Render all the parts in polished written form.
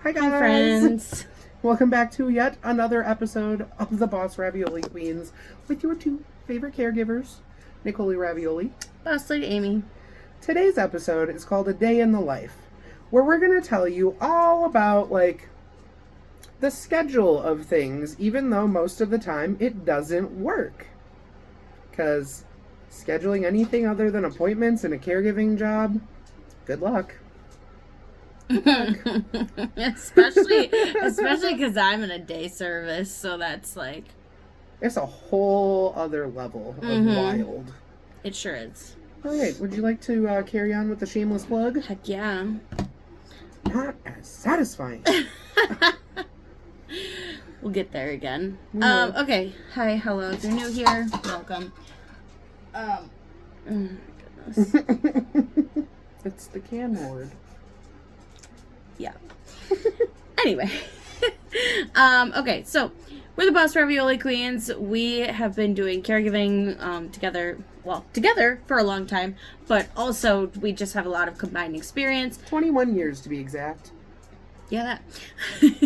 Hi guys! Hi friends! Welcome back to yet another episode of the Boss Ravioli Queens with your two favorite caregivers, Nicole Ravioli. Boss Lady Amy. Today's episode is called A Day in the Life, where we're going to tell you all about, the schedule of things, even though most of the time it doesn't work. Because scheduling anything other than appointments in a caregiving job, good luck. especially because I'm in a day service, so that's like... It's a whole other level of wild. It sure is. All right, would you like to carry on with the shameless plug? Heck yeah. Not as satisfying. We'll get there again. No. Okay. Hi, hello. If you're new here, welcome. Oh my goodness. It's the can word. Yeah. Anyway. Okay, so we're the Boss Ravioli Queens. We have been doing caregiving together for a long time, but also we just have a lot of combined experience. 21 years to be exact. Yeah, that.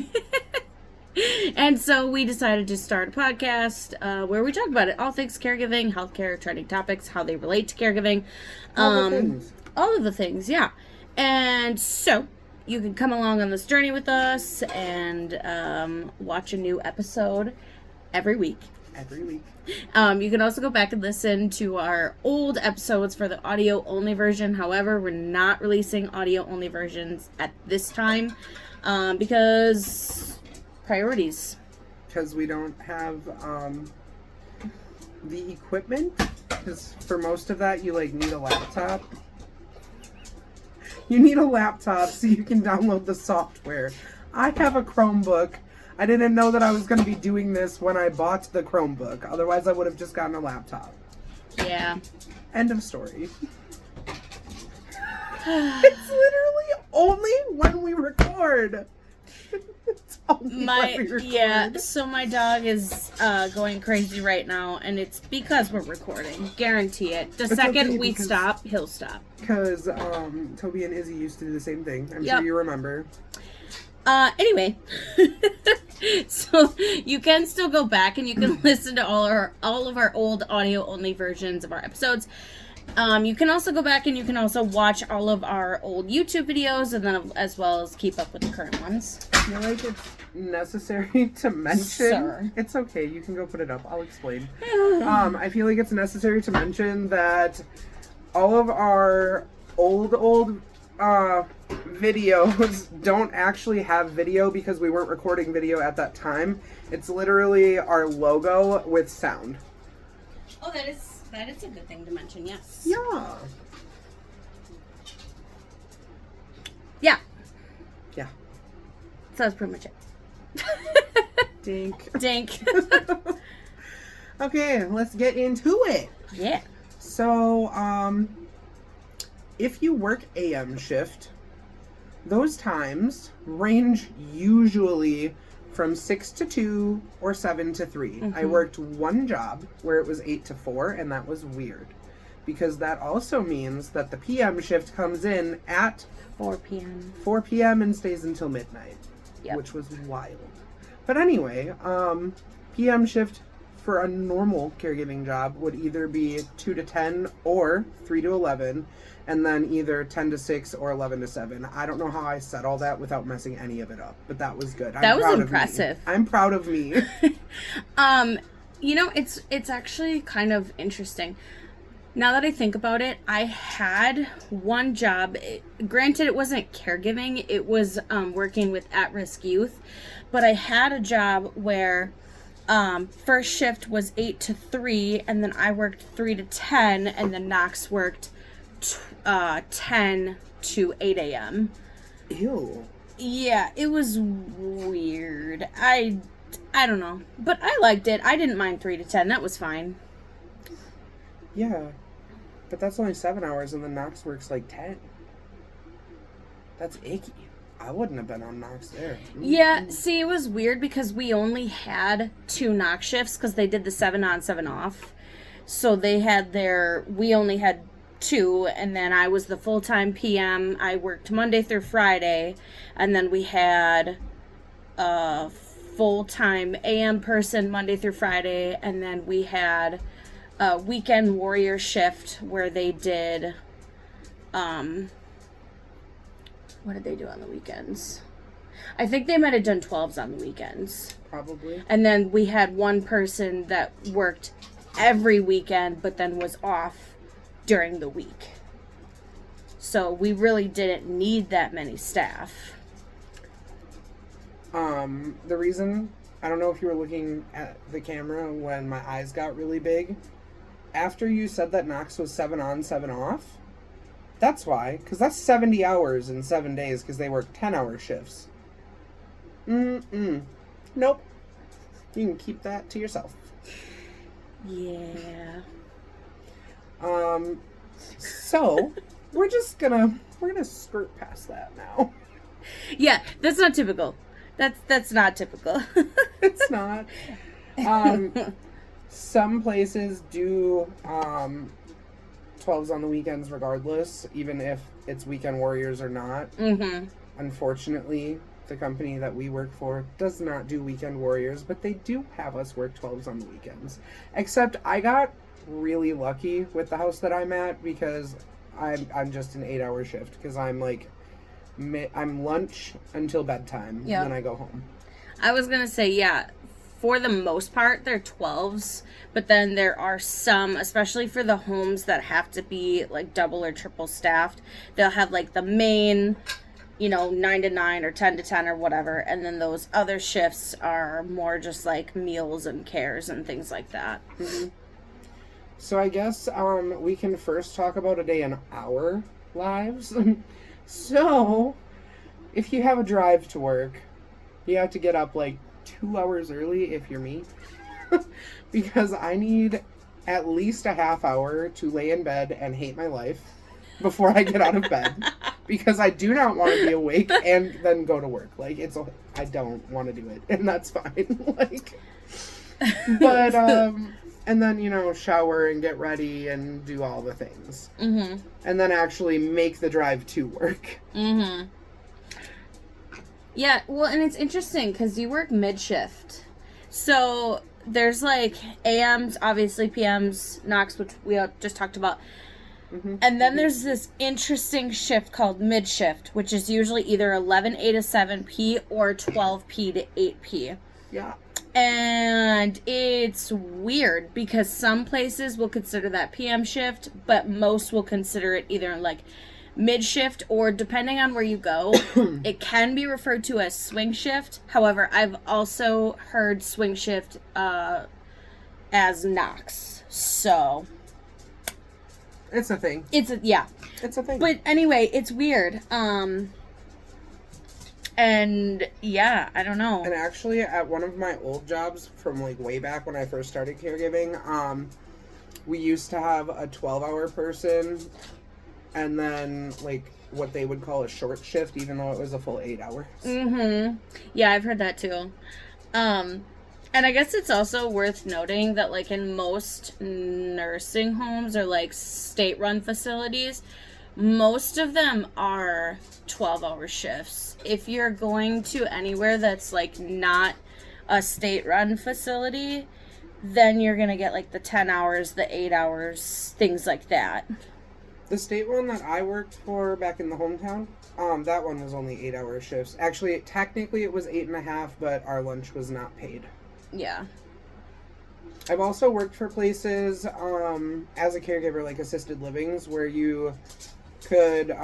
And so we decided to start a podcast where we talk about it. All things caregiving, healthcare, trending topics, how they relate to caregiving. All the things. All of the things, yeah. And so you can come along on this journey with us and watch a new episode every week. Every week. You can also go back and listen to our old episodes for the audio-only version. However, we're not releasing audio-only versions at this time because priorities. Because we don't have the equipment. Because for most of that, you need a laptop. You need a laptop so you can download the software. I have a Chromebook. I didn't know that I was going to be doing this when I bought the Chromebook. Otherwise, I would have just gotten a laptop. Yeah. End of story. It's literally only when we record. It's only when we record. Yeah, so my dog is going crazy right now, and it's because we're recording. Guarantee it. The second we stop, he'll stop. Because Toby and Izzy used to do the same thing. I'm sure you remember. Anyway, so you can still go back and you can listen to all of our old audio only versions of our episodes. You can also go back and you can also watch all of our old YouTube videos, and then as well as keep up with the current ones. I feel like it's necessary to mention. Sir. It's okay. You can go put it up. I'll explain. I feel like it's necessary to mention that all of our old videos don't actually have video because we weren't recording video at that time. It's literally our logo with sound. Oh, that is a good thing to mention, yes. Yeah. Yeah. Yeah. So that's pretty much it. Dink. Dink. Okay, let's get into it. Yeah. So, if you work AM shift, those times range usually from 6 to 2 or 7 to 3. I worked one job where it was 8 to 4, and that was weird. Because that also means that the PM shift comes in at 4 p.m. 4 p.m. and stays until midnight, which was wild. But anyway, PM shift for a normal caregiving job would either be 2 to 10 or 3 to 11, and then either 10 to 6 or 11 to 7. I don't know how I said all that without messing any of it up, but that was good. That was impressive. I'm proud of me. It's actually kind of interesting. Now that I think about it, I had one job. Granted, it wasn't caregiving. It was working with at-risk youth. But I had a job where first shift was 8 to 3, and then I worked 3 to 10, and then Knox worked 10 to 8 a.m. Ew. Yeah, it was weird. I don't know. But I liked it. I didn't mind 3 to 10. That was fine. Yeah. But that's only 7 hours, and then Knox works 10. That's icky. I wouldn't have been on Knox there. Yeah, see, it was weird because we only had 2 Knox shifts because they did the 7 on, 7 off. So they had we only had 2, and then I was the full-time PM. I worked Monday through Friday, and then we had a full-time AM person Monday through Friday, and then we had a weekend warrior shift where they did, what did they do on the weekends? I think they might have done 12s on the weekends. Probably. And then we had one person that worked every weekend, but then was off during the week. So we really didn't need that many staff. The reason, I don't know if you were looking at the camera when my eyes got really big. After you said that Knox was 7 on, 7 off, that's why. Because that's 70 hours in 7 days because they work 10-hour shifts. Nope. You can keep that to yourself. Yeah. So, we're gonna skirt past that now. Yeah, that's not typical. That's not typical. It's not. Some places do 12s on the weekends regardless, even if it's weekend warriors or not. Mm-hmm. Unfortunately, the company that we work for does not do weekend warriors, but they do have us work 12s on the weekends. Except I got really lucky with the house that I'm at because I'm just an 8-hour shift because I'm lunch until bedtime, and then I go home. I was gonna say, yeah, for the most part they're 12s, but then there are some, especially for the homes that have to be like double or triple staffed, they'll have like the main, 9 to 9 or 10 to 10 or whatever, and then those other shifts are more just like meals and cares and things like that. Mm-hmm. So I guess we can first talk about a day in our lives. So, if you have a drive to work, you have to get up like 2 hours early if you're me. Because I need at least a half hour to lay in bed and hate my life before I get out of bed. Because I do not want to be awake and then go to work. Like, I don't want to do it, and that's fine. But, and then, shower and get ready and do all the things. Mm-hmm. And then actually make the drive to work. Mm-hmm. Yeah, well, and it's interesting because you work mid-shift. So there's like AMs, obviously PMs, Knox, which we just talked about. Mm-hmm. And then there's this interesting shift called mid-shift, which is usually either 11A to 7P or 12P to 8P. Yeah. And it's weird because some places will consider that PM shift, but most will consider it either like mid-shift or, depending on where you go, it can be referred to as swing shift. However, I've also heard swing shift as Knox. So it's a thing. It's a thing. But anyway, it's weird. And yeah, I don't know. And actually, at one of my old jobs from like way back when I first started caregiving, we used to have a 12-hour person and then like what they would call a short shift, even though it was a full 8 hours. Mm-hmm. Yeah, I've heard that too. And I guess it's also worth noting that like in most nursing homes or like state-run facilities, most of them are 12-hour shifts. If you're going to anywhere that's like not a state-run facility, then you're going to get like the 10 hours, the 8 hours, things like that. The state one that I worked for back in the hometown, that one was only 8-hour shifts. Actually, technically it was 8.5, but our lunch was not paid. Yeah. I've also worked for places as a caregiver, like assisted livings, where you could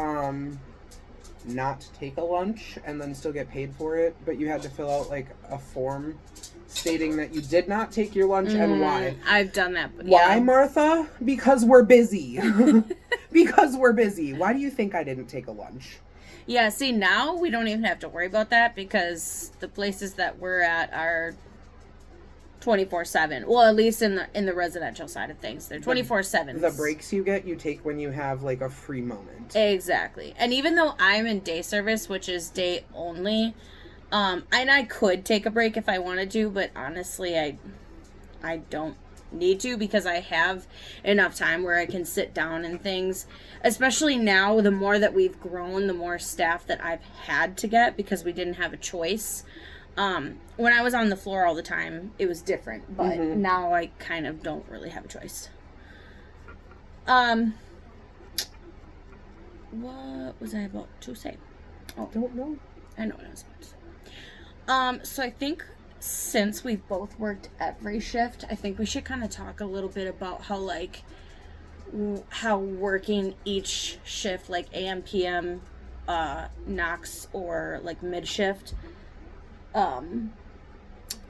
not take a lunch and then still get paid for it, but you had to fill out like a form stating that you did not take your lunch and why. I've done that. Why, Martha? Because we're busy. Because we're busy. Why do you think I didn't take a lunch? Yeah, see, now we don't even have to worry about that because the places that we're at are 24/7. Well, at least in the residential side of things, they're 24/7. The breaks you get, you take when you have like a free moment. Exactly. And even though I'm in day service, which is day only, and I could take a break if I wanted to, but honestly, I don't need to, because I have enough time where I can sit down and things. Especially now, the more that we've grown, the more staff that I've had to get because we didn't have a choice. When I was on the floor all the time, it was different, but now I kind of don't really have a choice. What was I about to say? Oh, don't know. I know what I was about to say. So I think since we've both worked every shift, I think we should kind of talk a little bit about how working each shift, like AM, PM, knocks, or like mid shift, kind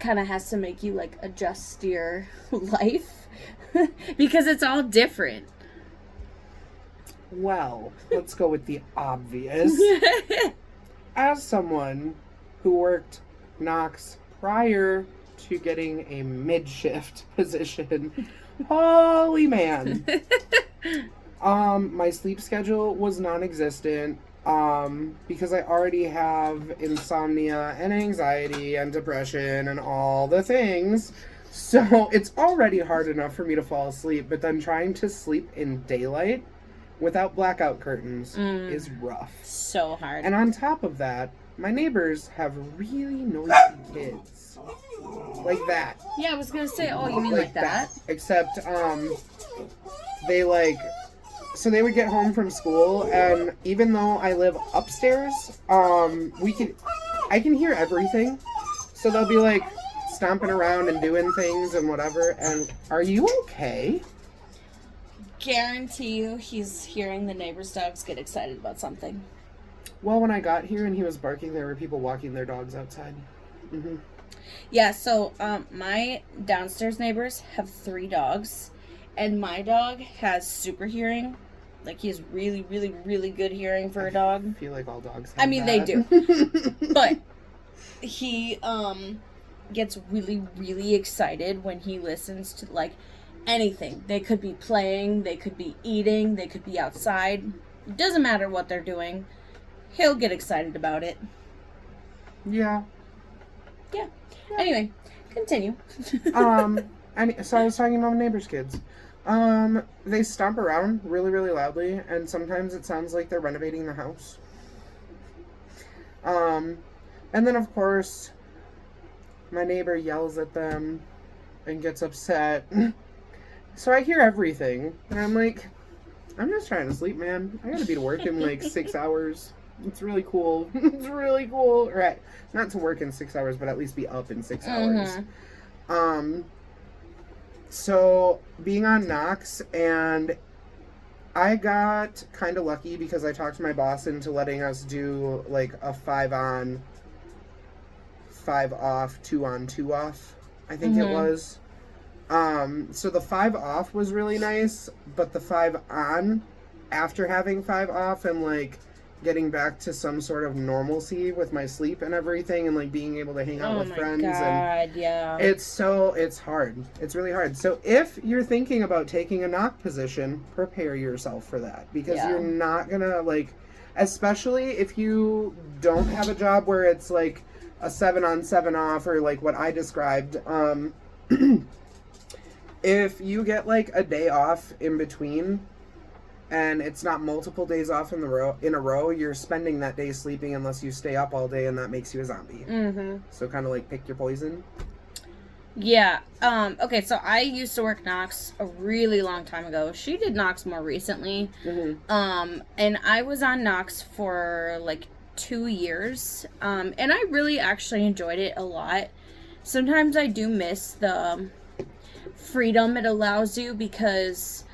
of has to make you like adjust your life because it's all different. Well, let's go with the obvious. As someone who worked knocks prior to getting a mid-shift position, holy man. My sleep schedule was non-existent because I already have insomnia and anxiety and depression and all the things. So it's already hard enough for me to fall asleep, but then trying to sleep in daylight without blackout curtains is rough. So hard. And on top of that, my neighbors have really noisy kids. Like that. Yeah, I was gonna say, oh, you mean like that? Except, they so they would get home from school, and even though I live upstairs, I can hear everything. So they'll be like stomping around and doing things and whatever, and are you okay? Guarantee you he's hearing the neighbor's dogs get excited about something. Well, when I got here and he was barking, there were people walking their dogs outside. Mm-hmm. Yeah, so my downstairs neighbors have 3 dogs, and my dog has super hearing. Like, he has really, really, really good hearing for a dog. I feel like all dogs have that. They do. But he gets really, really excited when he listens to, like, anything. They could be playing, they could be eating, they could be outside. It doesn't matter what they're doing. He'll get excited about it. Yeah. Anyway, continue. So I was talking about my neighbor's kids. They stomp around really, really loudly, and sometimes it sounds like they're renovating the house. And then of course, my neighbor yells at them and gets upset. So I hear everything, and I'm like, I'm just trying to sleep, man. I gotta be to work in like 6 hours. It's really cool. It's really cool. Right. Not to work in 6 hours, but at least be up in 6 hours. So being on Knox, and I got kind of lucky because I talked to my boss into letting us do like a 5 on, 5 off, 2 on, 2 off, I think it was. So the 5 off was really nice, but the 5 on, after having 5 off and like getting back to some sort of normalcy with my sleep and everything, and like being able to hang out with friends, yeah, it's hard. It's really hard. So if you're thinking about taking a knock position, prepare yourself for that, because you're not gonna like, especially if you don't have a job where it's like a 7 on 7 off, or like what I described. If you get like a day off in between, and it's not multiple days off in a row, you're spending that day sleeping unless you stay up all day, and that makes you a zombie. So kind of like pick your poison. Yeah. Okay, so I used to work Knox a really long time ago. She did Knox more recently. And I was on Knox for like 2 years. And I really actually enjoyed it a lot. Sometimes I do miss the freedom it allows you, because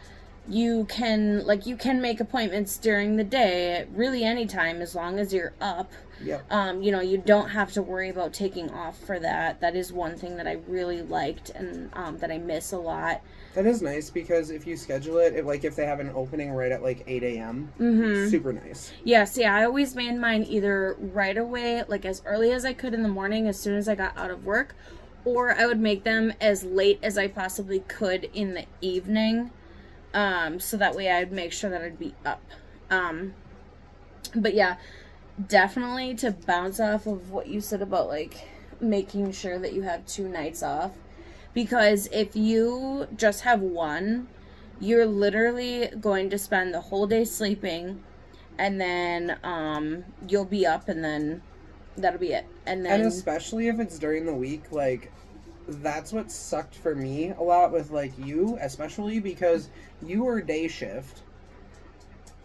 you can make appointments during the day, really anytime, as long as you're up. You don't have to worry about taking off for that. That is one thing that I really liked, and that I miss a lot. That is nice, because if you schedule it, if they have an opening right at like 8 a.m., super nice. Yes, yeah, I always made mine either right away, like as early as I could in the morning, as soon as I got out of work, or I would make them as late as I possibly could in the evening. So that way I'd make sure that I'd be up. But yeah, definitely to bounce off of what you said about like making sure that you have 2 nights off. Because if you just have one, you're literally going to spend the whole day sleeping, and then you'll be up, and then that'll be it. And especially if it's during the week, like, that's what sucked for me a lot with, like, you, especially because you were day shift.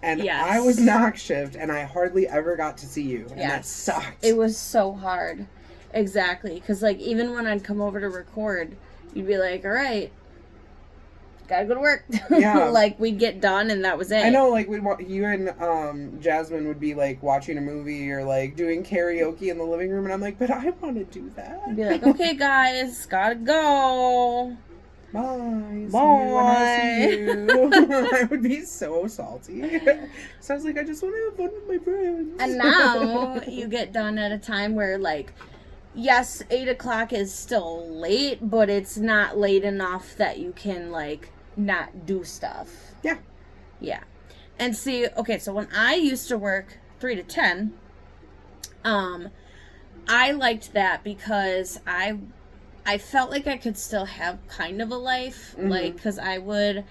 And yes. I was knock shift, and I hardly ever got to see you. And that sucked. It was so hard. Exactly. Because, like, even when I'd come over to record, you'd be like, all right, gotta go to work. Yeah. Like, we'd get done, and that was it. I know, like, you and Jasmine would be, like, watching a movie or, like, doing karaoke in the living room, and I'm like, but I want to do that. I'd be like, okay, guys, gotta go. Bye. Bye. See you when I see you. I would be so salty. So I was like, I just want to have fun with my friends. And now you get done at a time where, like, yes, 8 o'clock is still late, but it's not late enough that you can, like, not do stuff. Yeah. Yeah. And see, okay, so when I used to work 3 to 10, I liked that because I felt like I could still have kind of a life, like, because I would,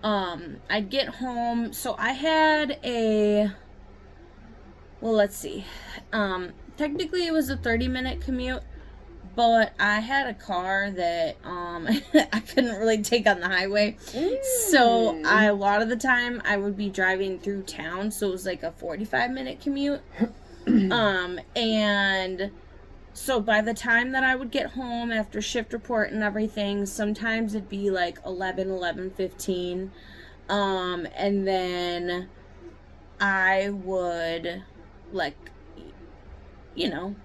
I'd get home, so I had let's see, technically it was a 30-minute commute, but I had a car that, I couldn't really take on the highway, so a lot of the time I would be driving through town, so it was like a 45-minute commute, and so by the time that I would get home after shift report and everything, sometimes it'd be like 11:15. And then I would, like, you know,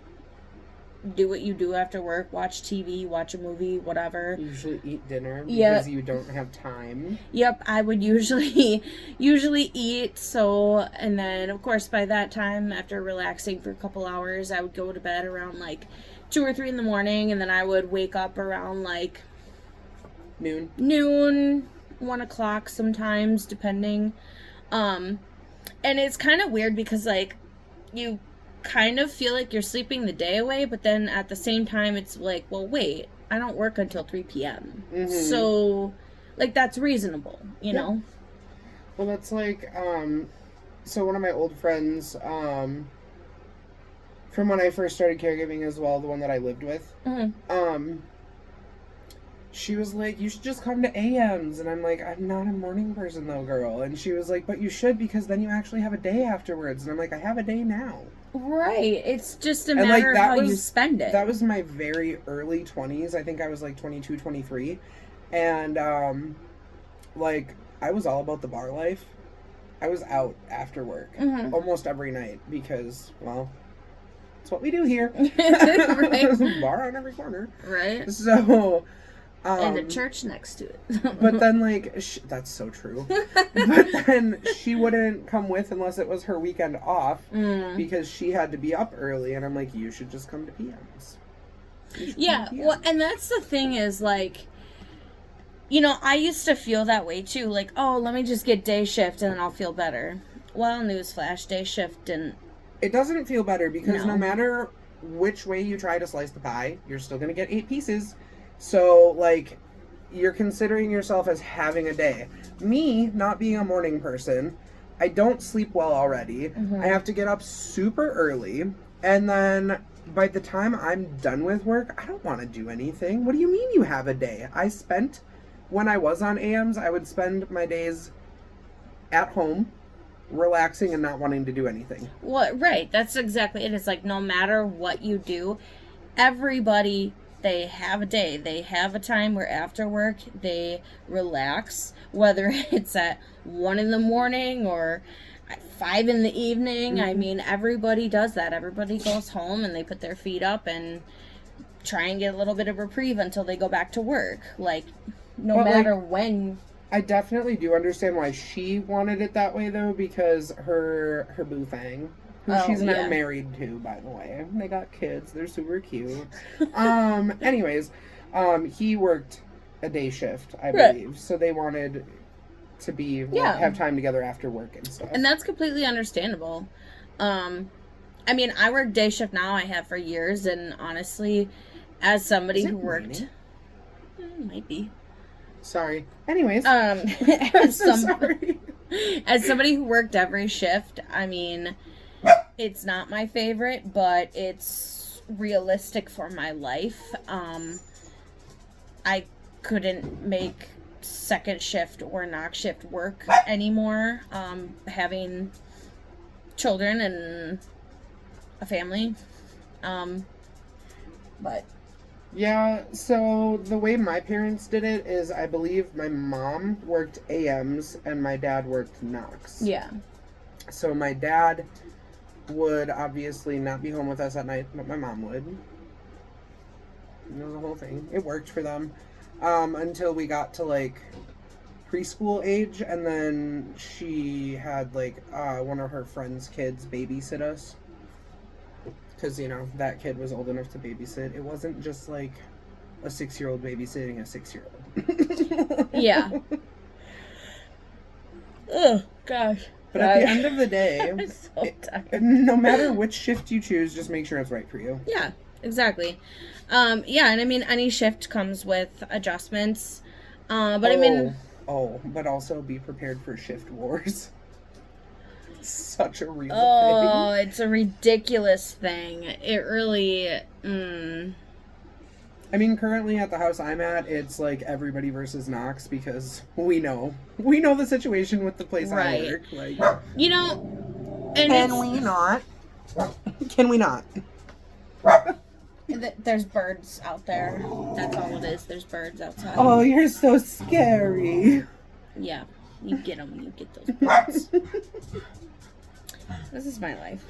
do what you do after work, watch TV, watch a movie, whatever. Usually eat dinner because you don't have time. Yep, I would usually eat, so, and then, of course, by that time, after relaxing for a couple hours, I would go to bed around, like, 2 or 3 in the morning, and then I would wake up around, like, noon, 1 o'clock sometimes, depending, and it's kind of weird because, like, you kind of feel like you're sleeping the day away, but then at the same time it's like, well, wait, I don't work until 3 p.m. So, like, that's reasonable, you know? Well, that's like, so one of my old friends, from when I first started caregiving as well, the one that I lived with, she was like, you should just come to AMs. And I'm like, I'm not a morning person though, girl. And she was like, but you should, because then you actually have a day afterwards. And I'm like, I have a day now. Right. It's just a matter of how you spend it. That was my very early 20s. I think I was like 22, 23. And, like, I was all about the bar life. I was out after work almost every night because, well, it's what we do here. There's a bar on every corner. Right. So... and a church next to it. But then, like, that's so true. But then she wouldn't come with unless it was her weekend off because she had to be up early. And I'm like, you should just come to PMs. Yeah, well, and that's the thing is, like, you know, I used to feel that way too. Like, oh, let me just get day shift and then I'll feel better. Well, newsflash, day shift didn't. It doesn't feel better because no matter which way you try to slice the pie, you're still going to get 8 pieces. So, like, you're considering yourself as having a day. Me, not being a morning person, I don't sleep well already. I have to get up super early. And then by the time I'm done with work, I don't want to do anything. What do you mean you have a day? When I was on AMs, I would spend my days at home, relaxing and not wanting to do anything. Well, right. That's exactly it. It's like, no matter what you do, everybody... They have a day. They have a time where after work they relax, whether it's at 1 in the morning or at 5 in the evening. I mean, everybody does that. Everybody goes home and they put their feet up and try and get a little bit of reprieve until they go back to work. Like, no matter when. I definitely do understand why she wanted it that way, though, because her boo Fang, who she's now married to, by the way. They got kids. They're super cute. Anyways, he worked a day shift, I believe. So they wanted to be have time together after work and stuff. And that's completely understandable. I mean, I work day shift now. I have for years. And honestly, as somebody who worked... Might be. Sorry. Anyways. As Sorry. As somebody who worked every shift, I mean, it's not my favorite, but it's realistic for my life. I couldn't make second shift or knock shift work anymore. Having children and a family. But yeah, so the way my parents did it is I believe my mom worked AMs and my dad worked knocks. yeah. So my dad would obviously not be home with us at night, but my mom would. It was a whole thing. It worked for them until we got to like preschool age, and then she had like one of her friend's kids babysit us. Because, you know, that kid was old enough to babysit. It wasn't just like a 6-year-old babysitting a 6-year-old. Yeah. Oh, gosh. But at the end of the day, I'm so tired. No matter which shift you choose, just make sure it's right for you. Yeah, exactly. Yeah, and I mean, any shift comes with adjustments. But I mean... but also be prepared for shift wars. Such a real thing. Oh, it's a ridiculous thing. It really... I mean, currently at the house I'm at, it's like everybody versus Knox because we know the situation with the place I work. Like, you know, and can we not? Can we not? There's birds out there. That's all it is. There's birds outside. Oh, you're so scary. Yeah, you get them when you get those birds. This is my life.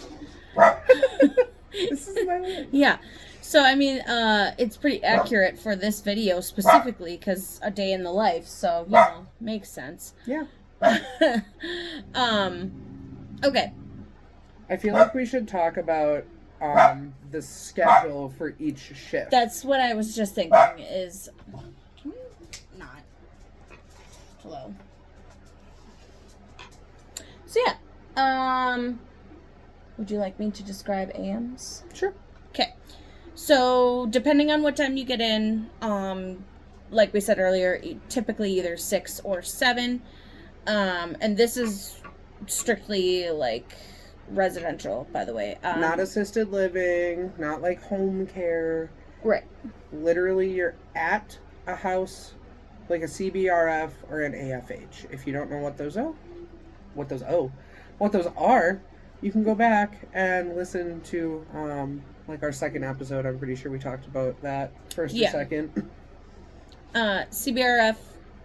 This is my life. Yeah. So, I mean, it's pretty accurate for this video specifically because a day in the life. So, you know, makes sense. Yeah. Okay. I feel like we should talk about the schedule for each shift. That's what I was just thinking is... Can we not? Hello. So, yeah. Would you like me to describe AMs? Sure. Okay. So, depending on what time you get in, like we said earlier, typically either 6 or 7. And this is strictly, like, residential, by the way. Not assisted living, not like home care. Right. Literally, you're at a house, like a CBRF or an AFH. If you don't know what those are, you can go back and listen to like our second episode. I'm pretty sure we talked about that first or second. CBRF,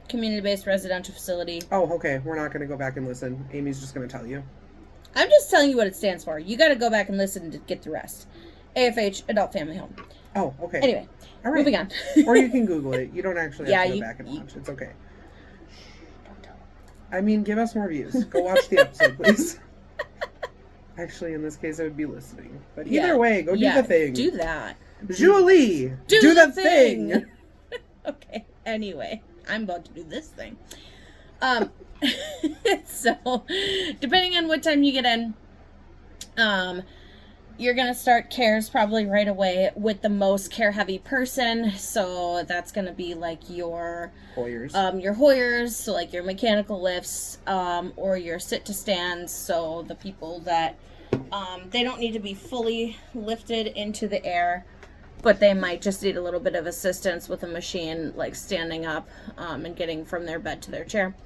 community-based residential facility. Oh, okay. We're not going to go back and listen. Amy's just going to tell you. I'm just telling you what it stands for. You got to go back and listen to get the rest. AFH, adult family home. Oh, okay. Anyway, all right. Moving on. Or you can Google it. You don't actually have to go back and watch. It's okay. I mean, give us more views. Go watch the episode, please. Actually, in this case, I would be listening. But either way, go do the thing. Do that. Julie, do the thing. Okay. Anyway, I'm about to do this thing. So, depending on what time you get in, you're going to start cares probably right away with the most care-heavy person. So, that's going to be like your Hoyers, so like your mechanical lifts, or your sit-to-stands. So, the people that, they don't need to be fully lifted into the air, but they might just need a little bit of assistance with a machine, like standing up, and getting from their bed to their chair.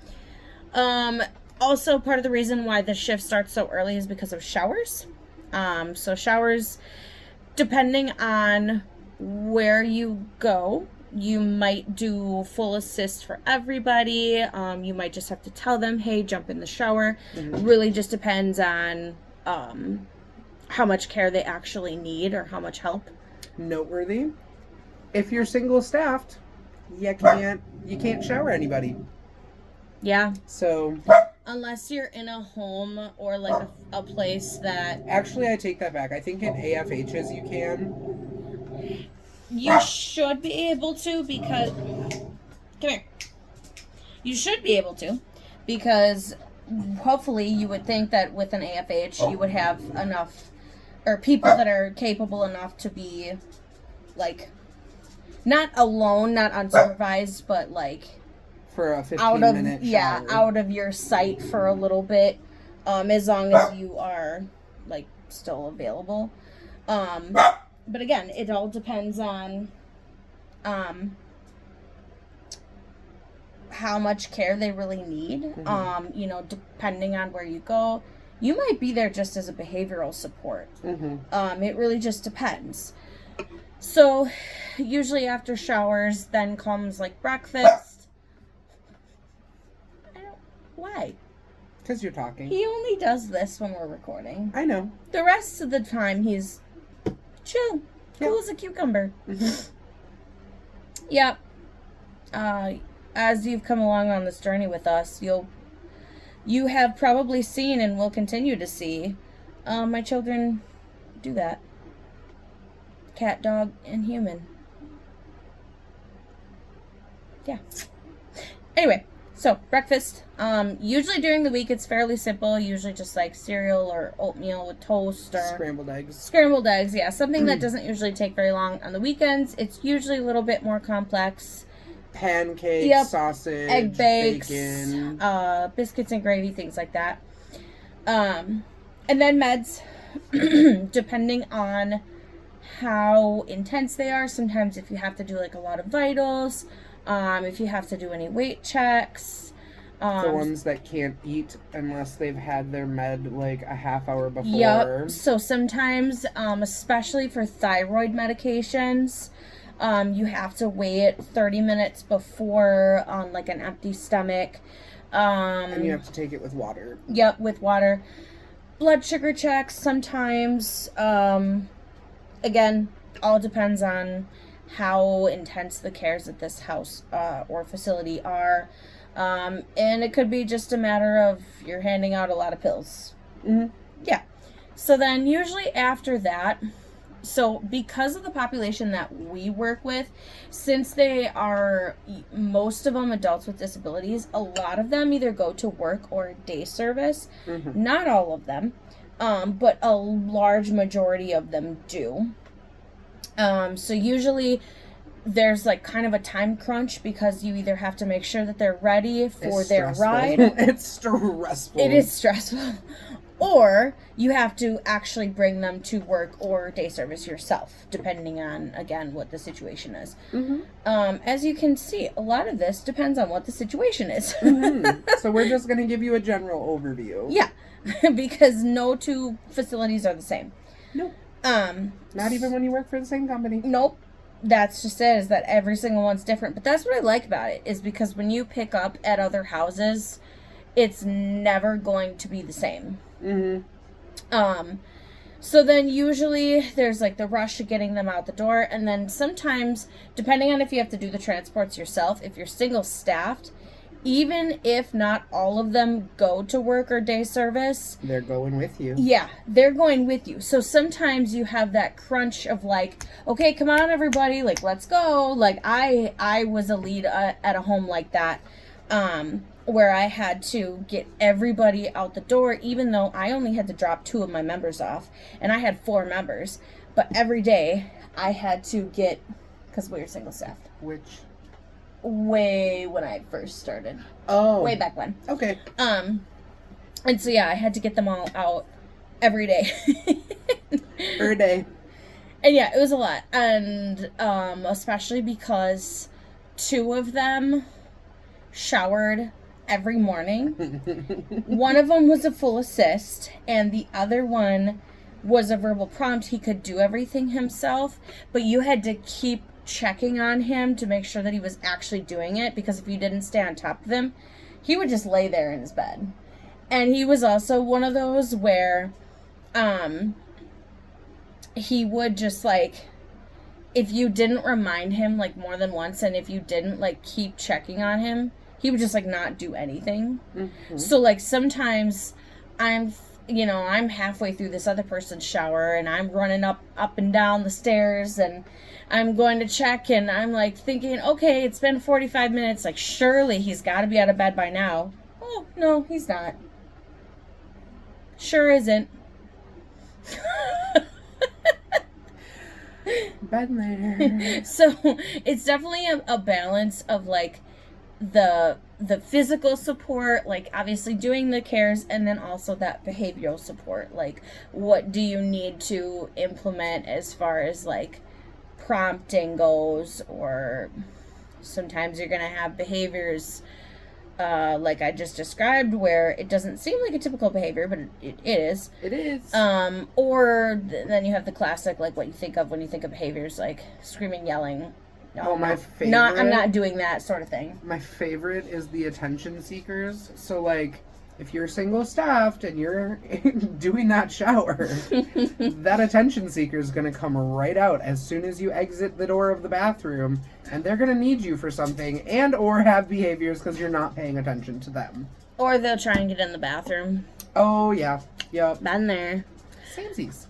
Also, part of the reason why the shift starts so early is because of showers. So showers, depending on where you go, you might do full assist for everybody. You might just have to tell them, hey, jump in the shower. Mm-hmm. Really just depends on how much care they actually need or how much help. Noteworthy, if you're single staffed, you can't shower anybody. Yeah. So unless you're in a home or like a place that... Actually, I take that back. I think in AFHs you can. You should be able to because... Come here. You should be able to because hopefully you would think that with an AFH you would have enough... or people that are capable enough to be like not alone, not unsupervised, but like for a 15-minute shower. Out of your sight for a little bit, as long as you are like still available. But again, it all depends on how much care they really need. You know, depending on where you go, you might be there just as a behavioral support. It really just depends. So usually after showers then comes like breakfast. Why? Because you're talking. He only does this when we're recording. I know. The rest of the time he's chill, cool as a cucumber. Yep. As you've come along on this journey with us, you have probably seen and will continue to see my children do that. Cat, dog, and human. Yeah. Anyway, so breakfast. Usually during the week it's fairly simple. Usually just like cereal or oatmeal with toast or scrambled eggs. Scrambled eggs, yeah. Something that doesn't usually take very long. On the weekends, it's usually a little bit more complex. Pancakes, sausage, egg bakes, bacon, biscuits and gravy, things like that. And then meds, depending on how intense they are. Sometimes if you have to do like a lot of vitals, if you have to do any weight checks. The ones that can't eat unless they've had their med like a half hour before. Yep. So sometimes, especially for thyroid medications, you have to wait 30 minutes before on like an empty stomach. And you have to take it with water. Yep, with water. Blood sugar checks sometimes. Again, all depends on how intense the cares at this house or facility are. And it could be just a matter of you're handing out a lot of pills. Yeah. So then usually after that, so because of the population that we work with, since they are, most of them adults with disabilities, a lot of them either go to work or day service. Not all of them, but a large majority of them do. So usually there's like kind of a time crunch because you either have to make sure that they're ready for their ride. It's stressful. It is stressful. Or you have to actually bring them to work or day service yourself, depending on, again, what the situation is. As you can see, a lot of this depends on what the situation is. So we're just going to give you a general overview. Yeah, because no two facilities are the same. Nope. Not even when you work for the same company. Nope. That's just it, is that every single one's different. But that's what I like about it, is because when you pick up at other houses, it's never going to be the same. So then usually there's like the rush of getting them out the door, and then sometimes, depending on if you have to do the transports yourself, if you're single staffed, even if not all of them go to work or day service, they're going with you. Yeah, they're going with you. So sometimes you have that crunch of like, okay, come on everybody, like let's go. Like I was a lead at a home like that, where I had to get everybody out the door, even though I only had to drop 2 of my members off, and I had 4 members. But every day I had to get, because we were single staffed. Which? Way when I first started. Oh. Way back when. Okay. And so yeah, I had to get them all out every day. Every day. And yeah, it was a lot. And especially because 2 of them showered every morning. One of them was a full assist, and the other one was a verbal prompt. He could do everything himself, but you had to keep checking on him to make sure that he was actually doing it, because if you didn't stay on top of him, he would just lay there in his bed. And he was also one of those where he would just like, if you didn't remind him like more than once, and if you didn't like keep checking on him, he would just like not do anything. So like sometimes I'm halfway through this other person's shower and I'm running up and down the stairs and I'm going to check, and I'm like thinking, okay, it's been 45 minutes, like surely he's got to be out of bed by now. Oh, no, he's not. Sure isn't. Been there. So it's definitely a balance of like the physical support, like obviously doing the cares, and then also that behavioral support. Like, what do you need to implement as far as like prompting goes, or sometimes you're gonna have behaviors like I just described, where it doesn't seem like a typical behavior, but it is. It is. Or then you have the classic, like what you think of when you think of behaviors, like screaming, yelling. No, my favorite. I'm not doing that sort of thing. My favorite is the attention seekers. So, like, if you're single-staffed and you're doing that shower, that attention seeker is going to come right out as soon as you exit the door of the bathroom, and they're going to need you for something and or have behaviors because you're not paying attention to them. Or they'll try and get in the bathroom. Oh, yeah. Yep. Been there. Samesies.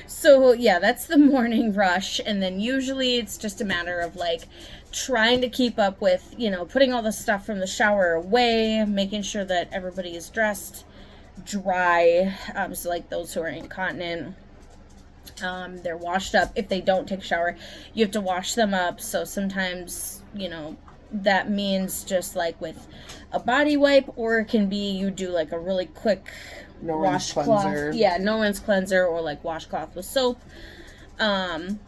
So, yeah, that's the morning rush, and then usually it's just a matter of, like, trying to keep up with, you know, putting all the stuff from the shower away, making sure that everybody is dressed dry, so, like, those who are incontinent, they're washed up. If they don't take a shower, you have to wash them up, so sometimes, you know, that means just, like, with a body wipe, or it can be you do, like, a really quick washcloth. Yeah, no rinse cleanser, or like washcloth with soap. And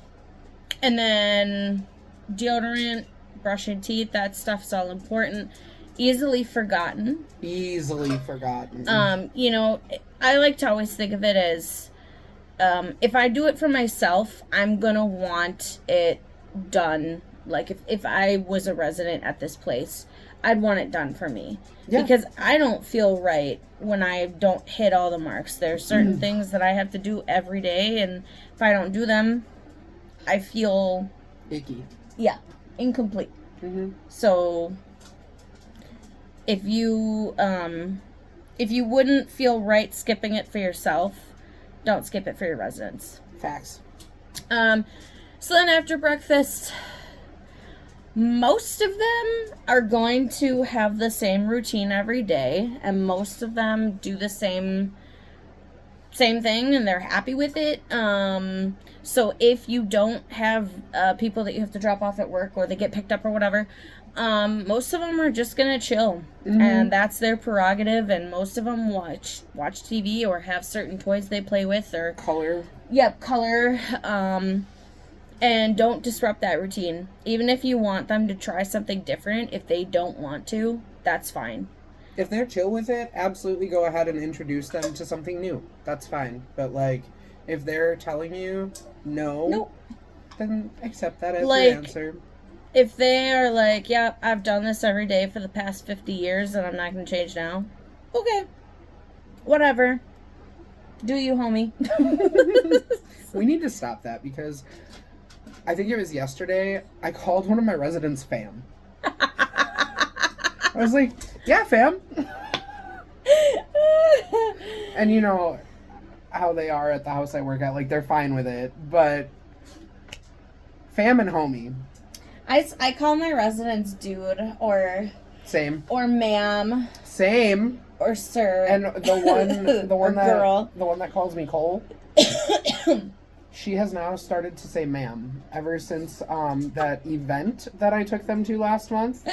then deodorant, brushing teeth, that stuff's all important. Easily forgotten. You know, I like to always think of it as if I do it for myself, I'm gonna want it done. Like if I was a resident at this place, I'd want it done for me. Yeah. Because I don't feel right when I don't hit all the marks. There's certain things that I have to do every day, and if I don't do them, I feel icky. Yeah, incomplete. Mm-hmm. So if you wouldn't feel right skipping it for yourself, don't skip it for your residents. Facts. So then after breakfast, most of them are going to have the same routine every day, and most of them do the same thing, and they're happy with it. So if you don't have people that you have to drop off at work, or they get picked up or whatever, most of them are just gonna chill, and that's their prerogative. And most of them watch TV or have certain toys they play with, or color. Yep, color. And don't disrupt that routine. Even if you want them to try something different, if they don't want to, that's fine. If they're chill with it, absolutely go ahead and introduce them to something new. That's fine. But, like, if they're telling you no, then accept that as your answer. If they are like, yeah, I've done this every day for the past 50 years and I'm not going to change now, okay. Whatever. Do you, homie. We need to stop that, because I think it was yesterday, I called one of my residents fam. I was like, yeah, fam. And you know how they are at the house I work at, like, they're fine with it, but fam and homie. I call my residents dude, or same, or ma'am, same, or sir, and the one that calls me Cole. She has now started to say ma'am ever since that event that I took them to last month.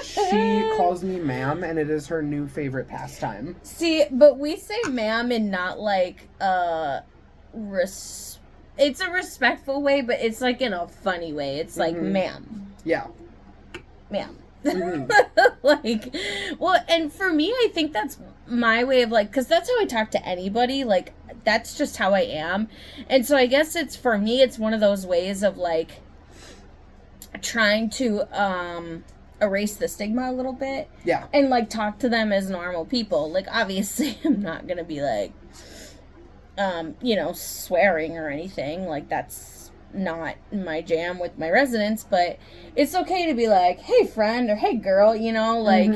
She calls me ma'am, and it is her new favorite pastime. See, but we say ma'am in not like it's a respectful way, but it's like in a funny way. It's like ma'am. Yeah. Ma'am. Like, well, and for me, I think that's my way of, like, because that's how I talk to anybody. Like, that's just how I am. And so I guess it's, for me, it's one of those ways of, like, trying to erase the stigma a little bit. Yeah. And, like, talk to them as normal people. Like, obviously, I'm not gonna be like, you know, swearing or anything. Like, that's not my jam with my residents, but it's okay to be like, hey friend, or hey girl, you know, like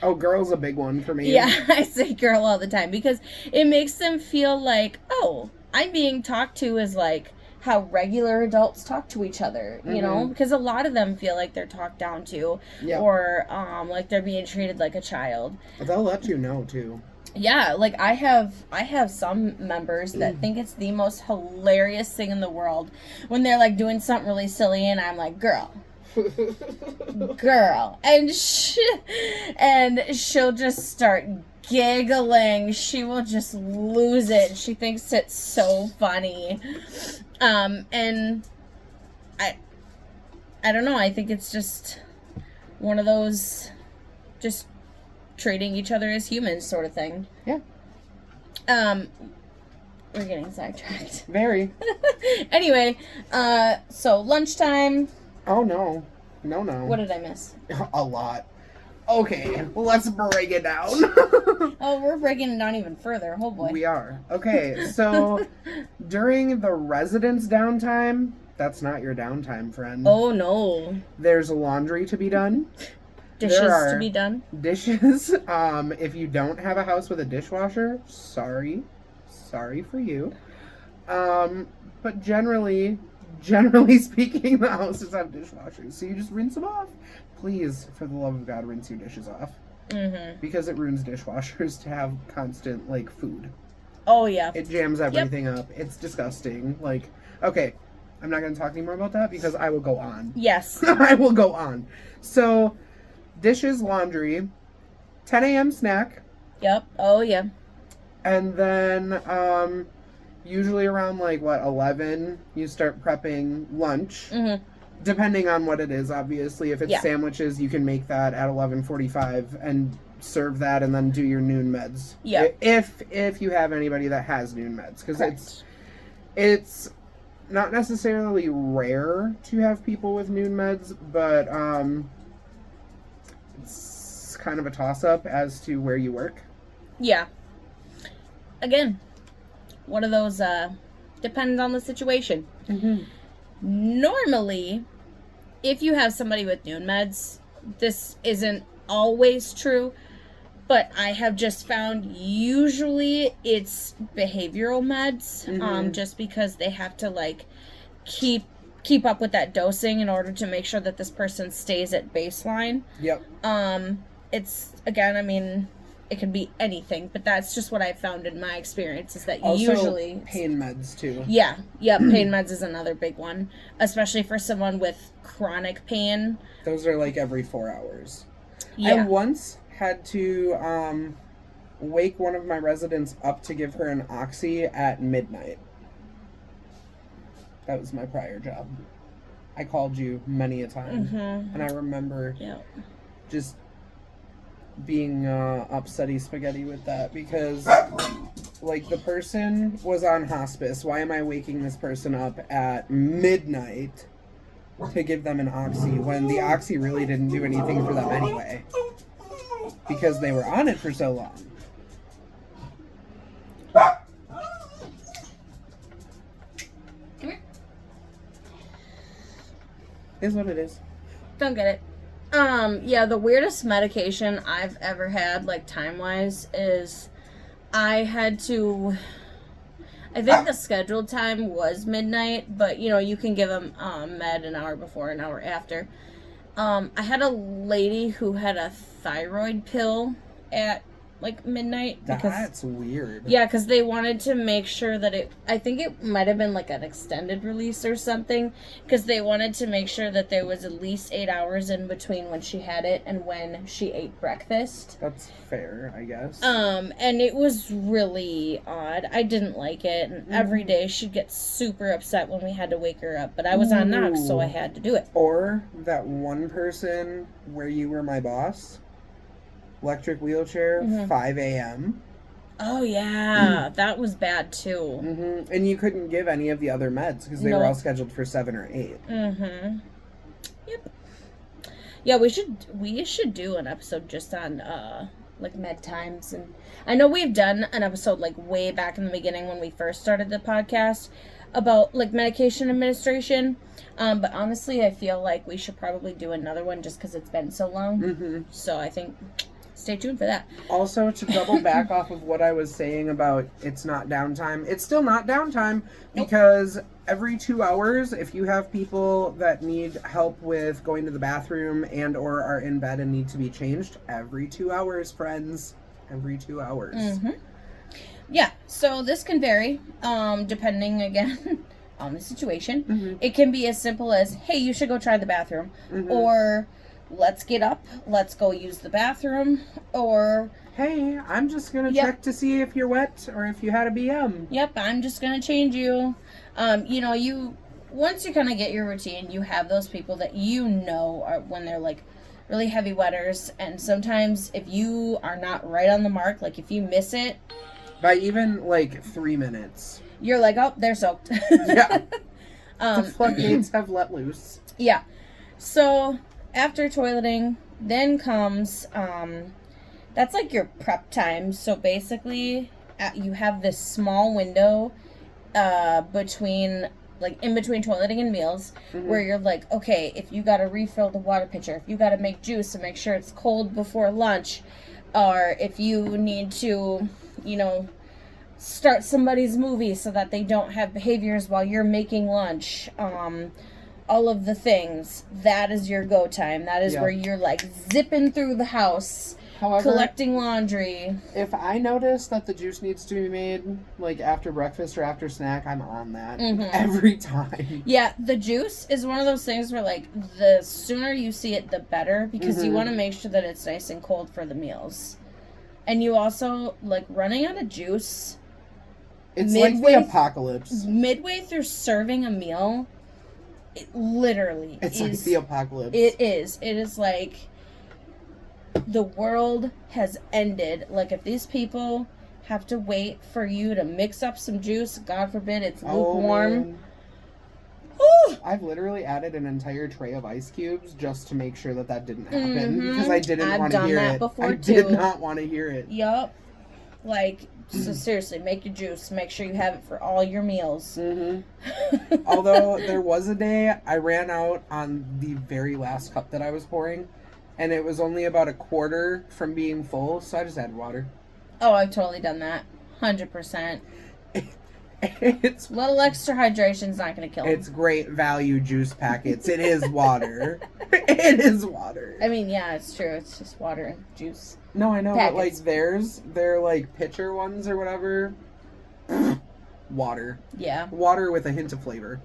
oh, girl's a big one for me. Yeah, I say girl all the time, because it makes them feel like, oh, I'm being talked to as like how regular adults talk to each other, you know, because a lot of them feel like they're talked down to, or like they're being treated like a child. They'll let you know too. Yeah, like I have some members that think it's the most hilarious thing in the world when they're like doing something really silly and I'm like, girl, and she'll just start giggling. She will just lose it. She thinks it's so funny. And I don't know, I think it's just one of those just treating each other as humans sort of thing. Yeah. We're getting sidetracked. Very. Anyway, so lunchtime. Oh, no. No. What did I miss? A lot. Okay, let's break it down. Oh, we're breaking it down even further. Oh, boy. We are. Okay, so during the residence downtime, that's not your downtime, friend. Oh, no. There's laundry to be done. Dishes to be done. Dishes. If you don't have a house with a dishwasher, sorry for you. But generally speaking, the houses have dishwashers, so you just rinse them off. Please, for the love of God, rinse your dishes off. Mm-hmm. Because it ruins dishwashers to have constant, like, food. Oh, yeah. It jams everything up. It's disgusting. Like, okay, I'm not going to talk anymore about that because I will go on. Yes. I will go on. So, dishes, laundry, 10 a.m. snack. Yep. Oh, yeah. And then, usually around, 11, you start prepping lunch. Mm-hmm. Depending on what it is, obviously. If it's sandwiches, you can make that at 11:45 and serve that and then do your noon meds. Yeah. If you have anybody that has noon meds. Because it's not necessarily rare to have people with noon meds, but it's kind of a toss-up as to where you work. Yeah. Again, one of those, depends on the situation. Mm-hmm. Normally, if you have somebody with noon meds, this isn't always true, but I have just found usually it's behavioral meds, just because they have to, keep up with that dosing in order to make sure that this person stays at baseline. Yep. It's, again, I mean, it can be anything, but that's just what I've found in my experience is that also, usually pain meds too. Yeah, pain meds is another big one, especially for someone with chronic pain. Those are every 4 hours. Yeah. I once had to wake one of my residents up to give her an oxy at midnight. That was my prior job. I called you many a time, and I remember just being upsetty spaghetti with that because the person was on hospice. Why am I waking this person up at midnight to give them an oxy when the oxy really didn't do anything for them anyway because they were on it for so long? Come here. Is what it is. Don't get it. Yeah, the weirdest medication I've ever had, time-wise, is I had to... I think the scheduled time was midnight, but, you can give them med an hour before, an hour after. I had a lady who had a thyroid pill at, midnight. That's weird. Yeah, because they wanted to make sure that I think it might have been, an extended release or something, because they wanted to make sure that there was at least 8 hours in between when she had it and when she ate breakfast. That's fair, I guess. And it was really odd. I didn't like it, and every day she'd get super upset when we had to wake her up, but I was on knock, so I had to do it. Or that one person where you were my boss... Electric wheelchair, 5 a.m. Oh, yeah. That was bad, too. Mm-hmm. And you couldn't give any of the other meds because they were all scheduled for 7 or 8. Mm-hmm. Yep. Yeah, we should do an episode just on, med times. And I know we've done an episode, way back in the beginning when we first started the podcast about, medication administration. But honestly, I feel like we should probably do another one just because it's been so long. Mm-hmm. So I think... Stay tuned for that. Also, to double back off of what I was saying about it's not downtime, it's still not downtime because every 2 hours, if you have people that need help with going to the bathroom and or are in bed and need to be changed, every 2 hours, friends, every 2 hours. Mm-hmm. Yeah, so this can vary, depending, again, on the situation. Mm-hmm. It can be as simple as, hey, you should go try the bathroom, or let's get up, let's go use the bathroom, or... Hey, I'm just going to check to see if you're wet or if you had a BM. Yep, I'm just going to change you. Once you kind of get your routine, you have those people that you know are when they're, like, really heavy wetters, and sometimes if you are not right on the mark, like, if you miss it... By even, like, 3 minutes. You're like, oh, they're soaked. Yeah. The floodgates have let loose. Yeah. So, after toileting, then comes, that's like your prep time. So, basically, you have this small window between, like, in between toileting and meals, where you're like, okay, if you got to refill the water pitcher, if you got to make juice and make sure it's cold before lunch, or if you need to, start somebody's movie so that they don't have behaviors while you're making lunch, all of the things, that is your go time. That is where you're, like, zipping through the house, collecting laundry. If I notice that the juice needs to be made, like, after breakfast or after snack, I'm on that every time. Yeah, the juice is one of those things where, like, the sooner you see it, the better, because you want to make sure that it's nice and cold for the meals. And you also, like, running out of juice... It's like the apocalypse. Midway through serving a meal, it literally is. It's like the apocalypse. It is. It is like the world has ended. Like, if these people have to wait for you to mix up some juice, God forbid it's lukewarm. I've literally added an entire tray of ice cubes just to make sure that didn't happen because I didn't want to hear it. I did not want to hear it. Yup. Like, so seriously, make your juice. Make sure you have it for all your meals. Although, there was a day I ran out on the very last cup that I was pouring, and it was only about a quarter from being full, so I just added water. Oh, I've totally done that. 100%. It's a little extra hydration's not going to kill them. It's great value juice packets. It is water. It is water. I mean, yeah, it's true. It's just water and juice. No, I know, packets. But, like, they're, like, pitcher ones or whatever. Water. Yeah. Water with a hint of flavor.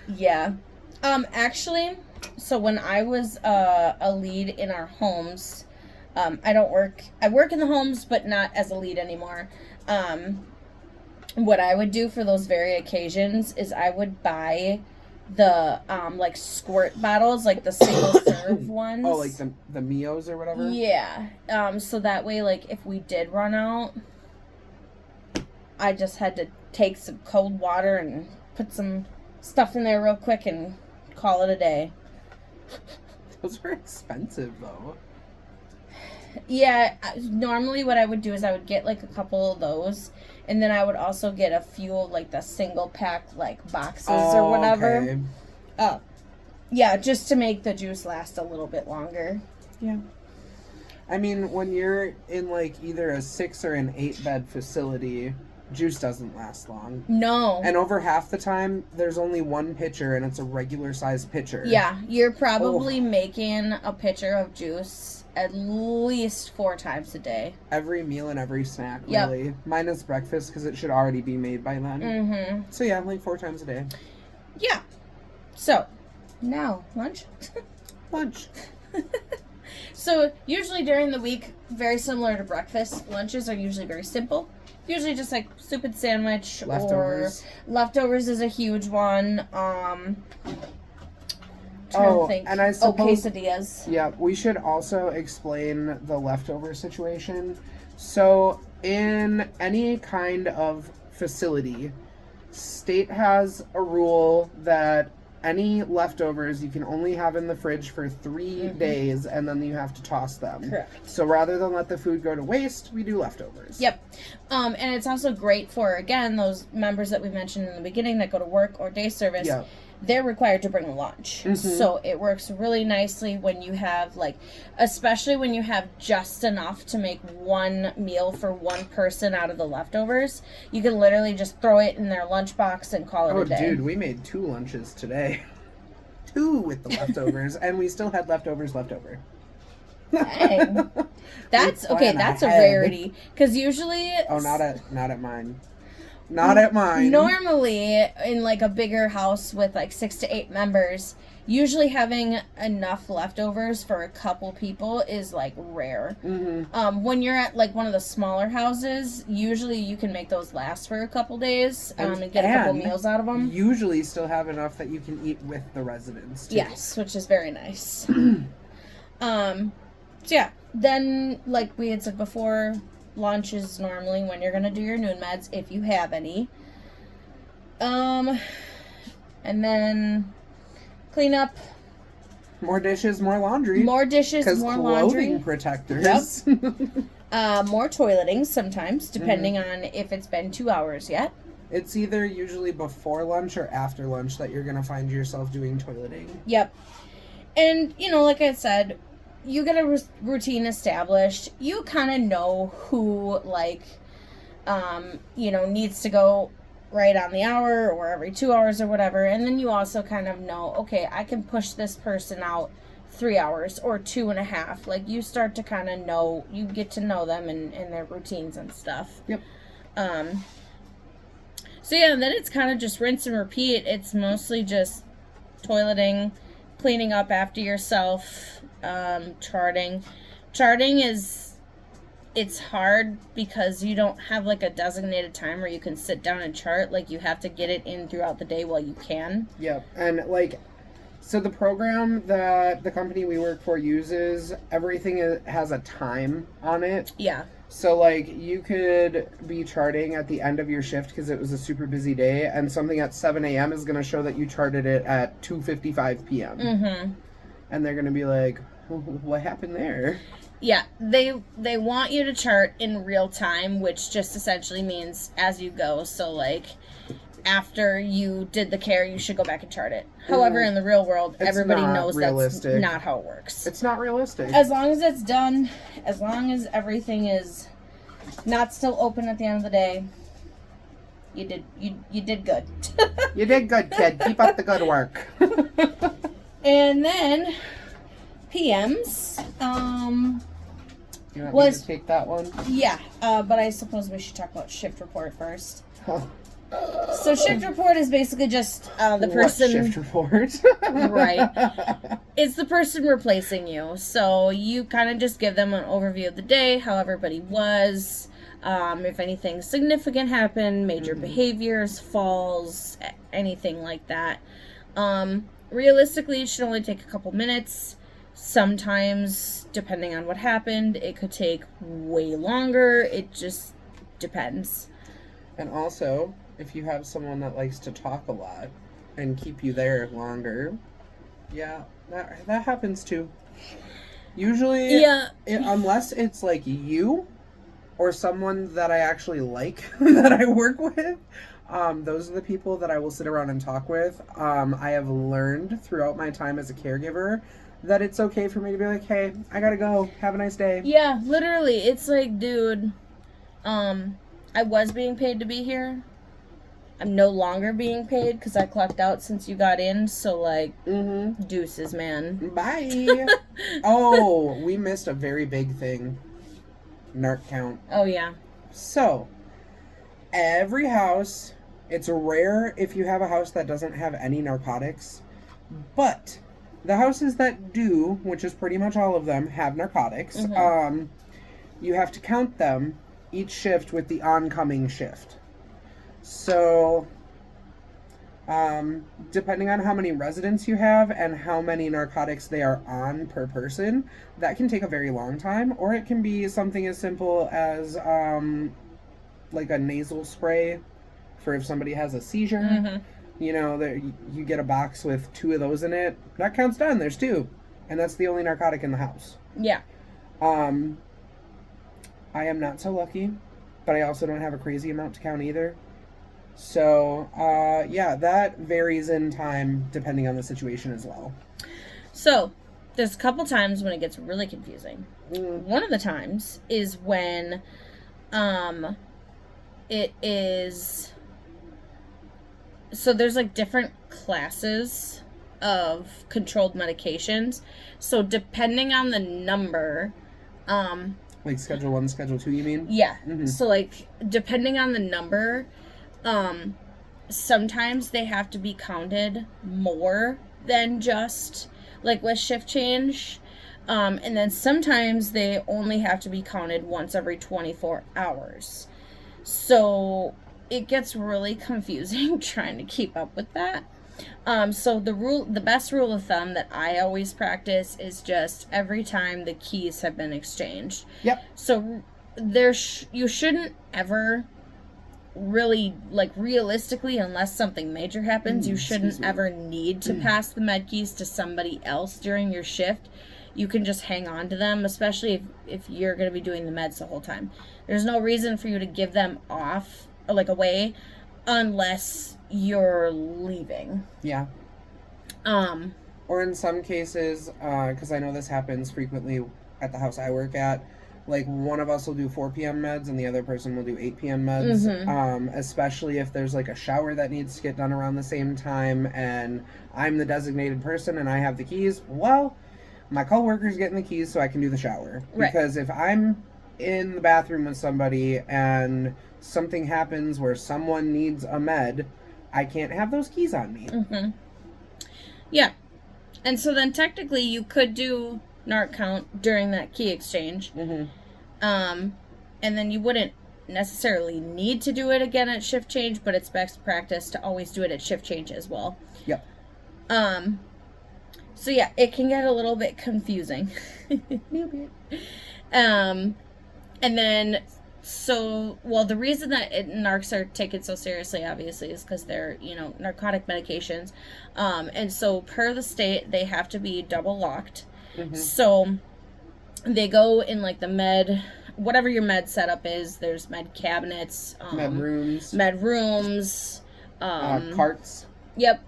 Yeah. Actually, so when I was a lead in our homes, I work in the homes, but not as a lead anymore. What I would do for those very occasions is I would buy the, like, squirt bottles, like the single serve ones. Oh, like the Mios or whatever? Yeah. So that way, like, if we did run out, I just had to take some cold water and put some stuff in there real quick and call it a day. Those are expensive, though. Yeah, normally what I would do is I would get, like, a couple of those, and then I would also get a few, like, the single pack, like, boxes or whatever. Okay. Yeah, just to make the juice last a little bit longer. Yeah. I mean, when you're in, like, either a 6 or an 8-bed facility, juice doesn't last long. No. And over half the time, there's only one pitcher, and it's a regular-sized pitcher. Yeah, you're probably making a pitcher of juice at least 4 times a day. Every meal and every snack, really. Minus breakfast, because it should already be made by then. So, yeah, like 4 times a day. Yeah. So, now, lunch? Lunch. So, usually during the week, very similar to breakfast, lunches are usually very simple. Usually just like stupid sandwich leftovers. Or leftovers is a huge one. And I suppose, quesadillas. Yeah, we should also explain the leftover situation. So, in any kind of facility, state has a rule that any leftovers you can only have in the fridge for 3 days, and then you have to toss them. Correct. So rather than let the food go to waste, we do leftovers. Yep. And it's also great for, again, those members that we mentioned in the beginning that go to work or day service. Yep. They're required to bring a lunch. So it works really nicely when you have, like, especially when you have just enough to make one meal for one person out of the leftovers. You can literally just throw it in their lunchbox and call it a day. Oh, dude, we made 2 lunches today. 2 with the leftovers, and we still had leftovers left over. Dang. That's okay. That's a rarity because usually. Oh, not at mine. Not at mine. Normally, in like a bigger house with like 6 to 8 members, usually having enough leftovers for a couple people is like rare. Mm-hmm. When you're at like one of the smaller houses, usually you can make those last for a couple days and get a couple meals out of them. Usually, still have enough that you can eat with the residents too. Yes, which is very nice. So yeah, then like we had said before, lunch is normally when you're gonna do your noon meds if you have any. And then clean up. More dishes, more laundry. More dishes, more laundry. Clothing protectors. Yep. More toileting sometimes, depending on if it's been 2 hours yet. It's either usually before lunch or after lunch that you're gonna find yourself doing toileting. Yep. And, like I said, you get a routine established. You kind of know who, needs to go right on the hour or every 2 hours or whatever. And then you also kind of know, okay, I can push this person out 3 hours or 2.5. Like, you start to kind of know, you get to know them and their routines and stuff. Yep. So, yeah, then it's kind of just rinse and repeat. It's mostly just toileting, cleaning up after yourself, charting. Charting it's hard because you don't have like a designated time where you can sit down and chart. Like, you have to get it in throughout the day while you can. Yep. And so the program that the company we work for uses, everything has a time on it. Yeah. So, you could be charting at the end of your shift because it was a super busy day, and something at 7 a.m. is going to show that you charted it at 2:55 p.m. Mm-hmm. And they're going to be like, what happened there? Yeah, they want you to chart in real time, which just essentially means as you go. So, after you did the care, you should go back and chart it. However, in the real world, everybody knows that's not how it works. It's not realistic. As long as it's done, as long as everything is not still open at the end of the day, you did good. You did good, kid. Keep up the good work. And then PMs. You want me to take that one? Yeah, but I suppose we should talk about shift report first. So shift report is basically just the person. What shift report? Right. It's the person replacing you. So you kind of just give them an overview of the day, how everybody was, if anything significant happened, major behaviors, falls, anything like that. Realistically, it should only take a couple minutes. Sometimes, depending on what happened, it could take way longer. It just depends. And also, if you have someone that likes to talk a lot and keep you there longer, yeah, that happens too. Usually, unless it's you or someone that I actually like that I work with, those are the people that I will sit around and talk with. I have learned throughout my time as a caregiver that it's okay for me to be like, hey, I gotta go. Have a nice day. Yeah, literally. It's like, dude, I was being paid to be here. I'm no longer being paid because I clocked out since you got in. So, deuces, man. Bye. Oh, we missed a very big thing. Narc count. Oh, yeah. So, every house, it's rare if you have a house that doesn't have any narcotics. But the houses that do, which is pretty much all of them, have narcotics. You have to count them each shift with the oncoming shift. So, depending on how many residents you have and how many narcotics they are on per person, that can take a very long time, or it can be something as simple as like a nasal spray for if somebody has a seizure. You know, you get a box with 2 of those in it. That count's done. There's 2, and that's the only narcotic in the house. Yeah. I am not so lucky, but I also don't have a crazy amount to count either. So, yeah, that varies in time depending on the situation as well. So, there's a couple times when it gets really confusing. One of the times is when it is... So, there's, different classes of controlled medications. So depending on the number, like Schedule 1, Schedule 2, you mean? Yeah. Mm-hmm. So, like, depending on the number, sometimes they have to be counted more than just, like, with shift change. And then sometimes they only have to be counted once every 24 hours. So it gets really confusing trying to keep up with that. So the best rule of thumb that I always practice is just every time the keys have been exchanged. Yep. So you shouldn't ever really, like, realistically, unless something major happens, you shouldn't ever need to pass the med keys to somebody else during your shift. You can just hang on to them, especially if you're going to be doing the meds the whole time. There's no reason for you to give them off, or like away, unless you're leaving. Yeah. Or in some cases, because I know this happens frequently at the house I work at, like one of us will do 4 p.m. meds and the other person will do 8 p.m. meds. Mm-hmm. Especially if there's like a shower that needs to get done around the same time and I'm the designated person and I have the keys. Well, my coworker's getting the keys so I can do the shower. Right. Because if I'm in the bathroom with somebody and something happens where someone needs a med, I can't have those keys on me. Mm-hmm. Yeah. And so then technically you could do narc count during that key exchange. Mm-hmm. And then you wouldn't necessarily need to do it again at shift change, but it's best practice to always do it at shift change as well. Yep. So yeah, it can get a little bit confusing. And then, the reason that narcs are taken so seriously, obviously, is because they're, narcotic medications. And so per the state, they have to be double locked. Mm-hmm. So they go in like the med, whatever your med setup is. There's med cabinets, med rooms, carts. Yep.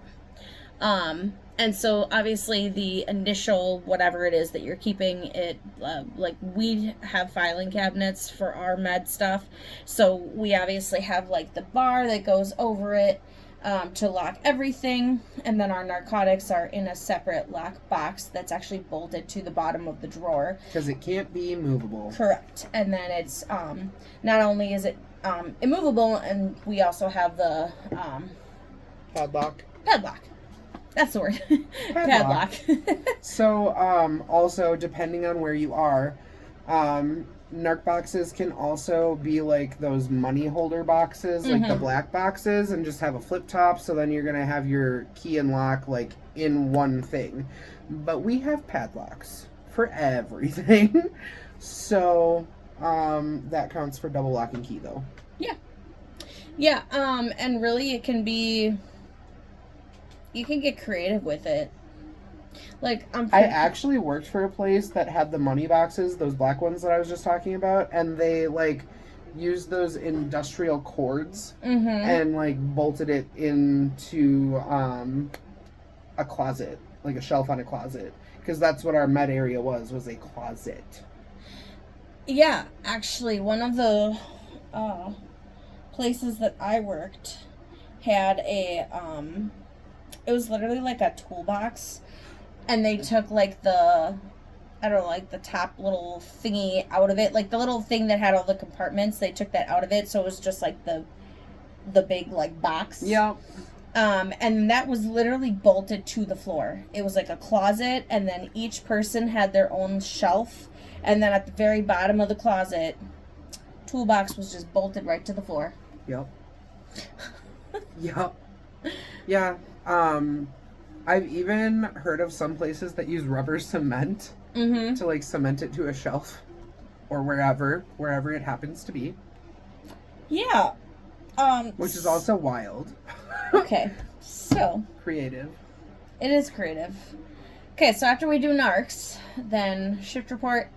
And so obviously the initial whatever it is that you're keeping it, like we have filing cabinets for our med stuff. So we obviously have like the bar that goes over it to lock everything. And then our narcotics are in a separate lock box that's actually bolted to the bottom of the drawer. Because it can't be movable. Correct. And then it's, not only is it immovable, and we also have the Padlock. That's the word. Padlock. So, also, depending on where you are, narc boxes can also be like those money holder boxes, like the black boxes, and just have a flip top, so then you're going to have your key and lock, like, in one thing. But we have padlocks for everything. So, that counts for double lock and key, though. Yeah. Yeah, and really it can be... You can get creative with it. Like, I actually worked for a place that had the money boxes, those black ones that I was just talking about, and they, like, used those industrial cords and, like, bolted it into a closet, like a shelf on a closet. Because that's what our med area was a closet. Yeah, actually, one of the places that I worked had a... It was literally like a toolbox, and they took like the top little thingy out of it, like the little thing that had all the compartments. They took that out of it, so it was just like the big like box. Yeah. And that was literally bolted to the floor. It was like a closet, and then each person had their own shelf, and then at the very bottom of the closet, toolbox was just bolted right to the floor. Yep. Yep. Yeah. I've even heard of some places that use rubber cement to like cement it to a shelf or wherever it happens to be. Yeah. Which is also wild. Okay. So. Creative. It is creative. Okay, so after we do narcs, then shift report.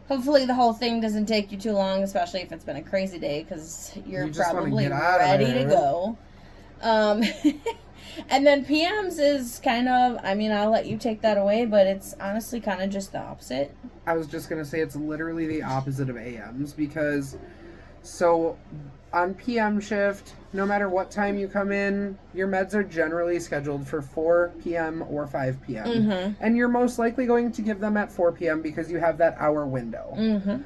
Hopefully the whole thing doesn't take you too long, especially if it's been a crazy day, because you're probably ready to go. And then PMs is kind of, I mean, I'll let you take that away, but it's honestly kind of just the opposite. I was just going to say it's literally the opposite of AMs, because So on PM shift, no matter what time you come in, your meds are generally scheduled for 4 p.m. or 5 p.m. Mm-hmm. And you're most likely going to give them at 4 p.m. because you have that hour window. Mm-hmm.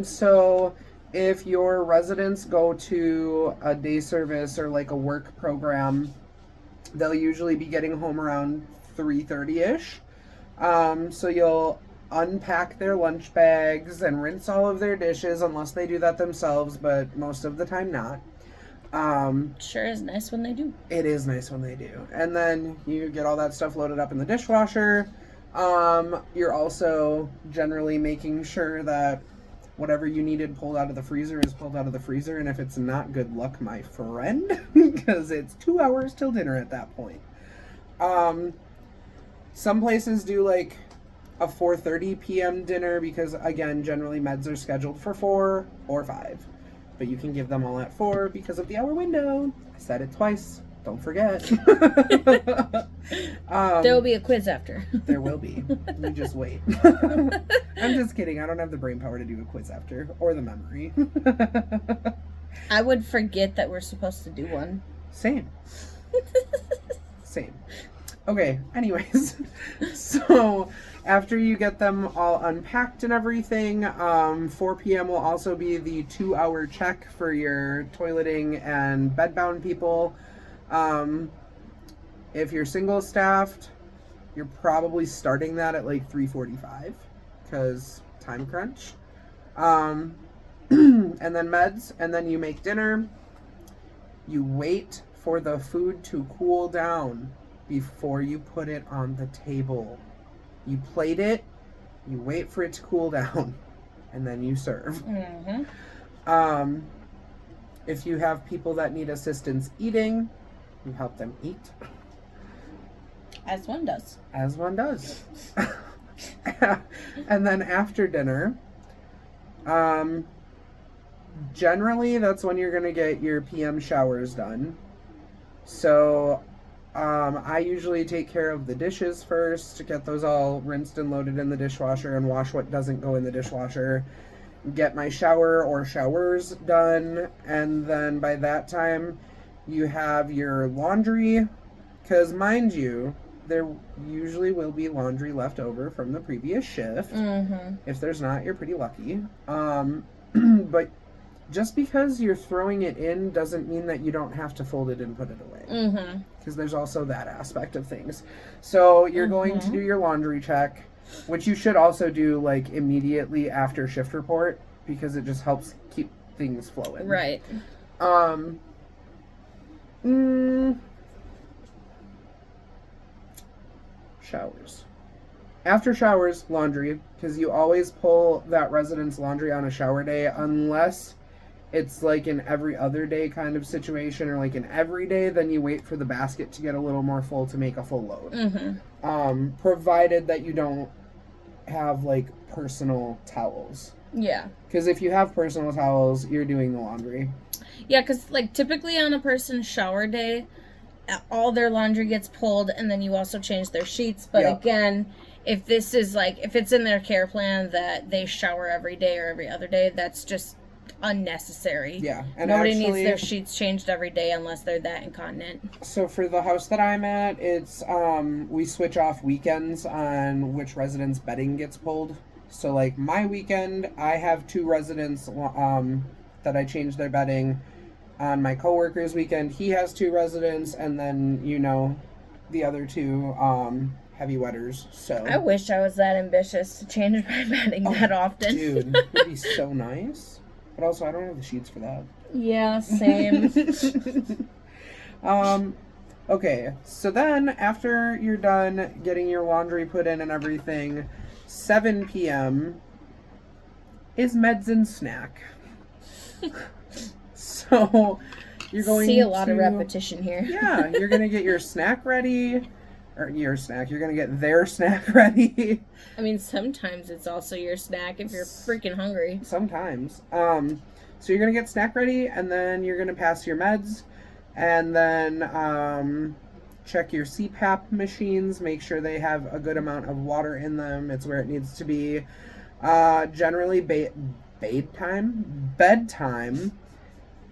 So if your residents go to a day service or like a work program, they'll usually be getting home around 3:30ish. So you'll unpack their lunch bags and rinse all of their dishes unless they do that themselves, but most of the time not. Sure is nice when they do. It is nice when they do. And then you get all that stuff loaded up in the dishwasher. You're also generally making sure that whatever you needed pulled out of the freezer is pulled out of the freezer, and if it's not, good luck, my friend, because it's 2 hours till dinner at that point. Some places do like a 4:30 p.m. dinner because, again, generally meds are scheduled for 4 or 5. But you can give them all at 4 because of the hour window. I said it twice. Don't forget. There will be a quiz after. There will be. You just wait. I'm just kidding. I don't have the brain power to do a quiz after, or the memory. I would forget that we're supposed to do one. Same. Same. Okay, anyways. So, after you get them all unpacked and everything, 4 p.m. will also be the 2-hour check for your toileting and bedbound people. If you're single staffed, you're probably starting that at like 3:45 because time crunch. And then meds, and then you make dinner. You wait for the food to cool down before you put it on the table. You plate it, you wait for it to cool down, and then you serve. Mm-hmm. If you have people that need assistance eating, you help them eat. As one does. As one does. And then after dinner, generally that's when you're going to get your PM showers done. So I usually take care of the dishes first to get those all rinsed and loaded in the dishwasher and wash what doesn't go in the dishwasher. Get my shower or showers done, and then by that time you have your laundry, because mind you, there usually will be laundry left over from the previous shift. Mm-hmm. If there's not, you're pretty lucky. But just because you're throwing it in doesn't mean that you don't have to fold it and put it away. Mm-hmm. Because there's also that aspect of things. So you're going to do your laundry check, which you should also do like immediately after shift report, because it just helps keep things flowing. Right. Showers. After showers, laundry, because you always pull that resident's laundry on a shower day unless it's like an every other day kind of situation, or like an every day, then you wait for the basket to get a little more full to make a full load. Mm-hmm. Provided that you don't have like personal towels. Yeah. Because if you have personal towels, you're doing the laundry. Yeah, because like typically on a person's shower day, all their laundry gets pulled, and then you also change their sheets. But again, if this is like, if it's in their care plan that they shower every day or every other day, that's just unnecessary. Yeah. And nobody needs their sheets changed every day unless they're that incontinent. So for the house that I'm at, it's we switch off weekends on which residents' bedding gets pulled. So like my weekend, I have 2 residents that I change their bedding. On my coworker's weekend, he has 2 residents, and then the other 2 heavy wetters. So I wish I was that ambitious to change my bedding that often. Dude, it would be so nice. But also, I don't have the sheets for that. Yeah, same. Okay, so then after you're done getting your laundry put in and everything, 7 p.m. is meds and snack. So you're going to... See a lot of repetition here. Yeah, you're going to get your snack ready. Or your snack. You're going to get their snack ready. I mean, sometimes it's also your snack if you're freaking hungry. Sometimes. So you're going to get snack ready, and then you're going to pass your meds, and then check your CPAP machines. Make sure they have a good amount of water in them. It's where it needs to be. Generally, Bedtime,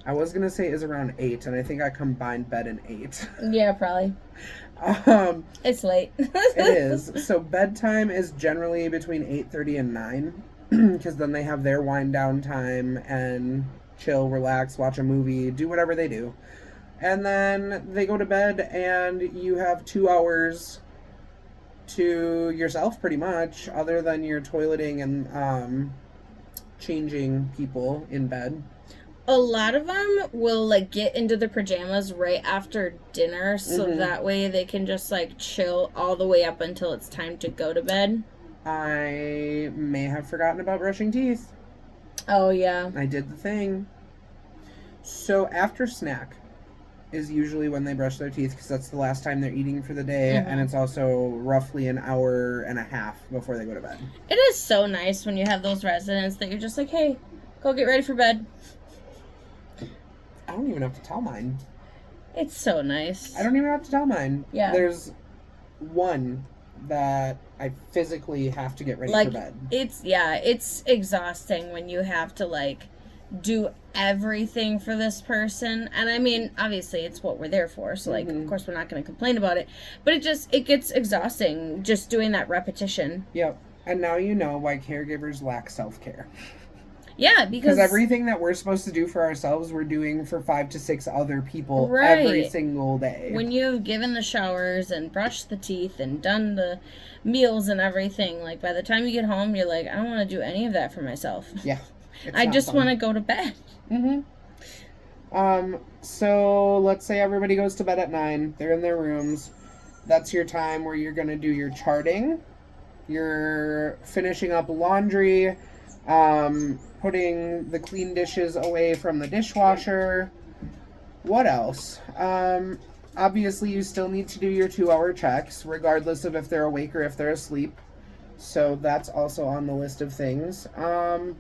I was going to say is around 8, and I think I combined bed and 8. Yeah, probably. It's late. It is. So bedtime is generally between 8:30 and 9, because then they have their wind down time and chill, relax, watch a movie, do whatever they do. And then they go to bed, and you have 2 hours to yourself, pretty much, other than your toileting and changing people in bed. A lot of them will like get into their pajamas right after dinner, so that way they can just like chill all the way up until it's time to go to bed. I may have forgotten about brushing teeth. Oh yeah, I did the thing. So after snack is usually when they brush their teeth, because that's the last time they're eating for the day, and it's also roughly an hour and a half before they go to bed. It is so nice when you have those residents that you're just like, hey, go get ready for bed. I don't even have to tell mine. It's so nice. I don't even have to tell mine. Yeah. There's one that I physically have to get ready for bed. It's exhausting when you have to like do everything for this person. And I mean, obviously it's what we're there for. So like, of course we're not going to complain about it, but it gets exhausting just doing that repetition. Yep. And now you know why caregivers lack self-care. Yeah, because everything that we're supposed to do for ourselves, we're doing for 5 to 6 other people every single day. When you've given the showers and brushed the teeth and done the meals and everything, like by the time you get home, you're like, I don't want to do any of that for myself. Yeah. I just want to go to bed. So let's say everybody goes to bed at 9. They're in their rooms. That's your time where you're going to do your charting. You're finishing up laundry. Putting the clean dishes away from the dishwasher. What else? Obviously, you still need to do your 2-hour checks, regardless of if they're awake or if they're asleep. So that's also on the list of things. And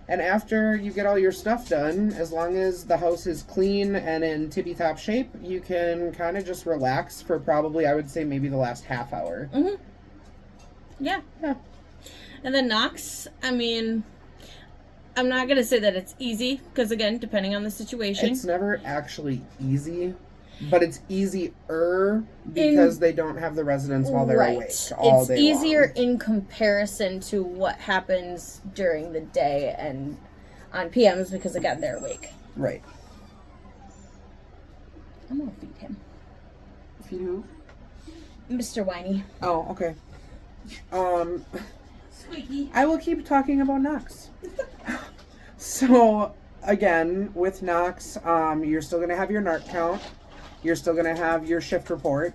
after you get all your stuff done, as long as the house is clean and in tippy-top shape, you can kind of just relax for probably, I would say, maybe the last half hour. Yeah. And then Knox, I mean, I'm not going to say that it's easy, because again, depending on the situation. It's never actually easy, but it's easier because they don't have the residents while they're awake all day long. It's easier in comparison to what happens during the day and on PMs, because again, they're awake. Right. I'm going to feed him. Feed who? Mr. Whiny. Oh, okay. Squeaky. I will keep talking about Knox. So, again, with Knox, you're still going to have your NARC count. You're still going to have your shift report.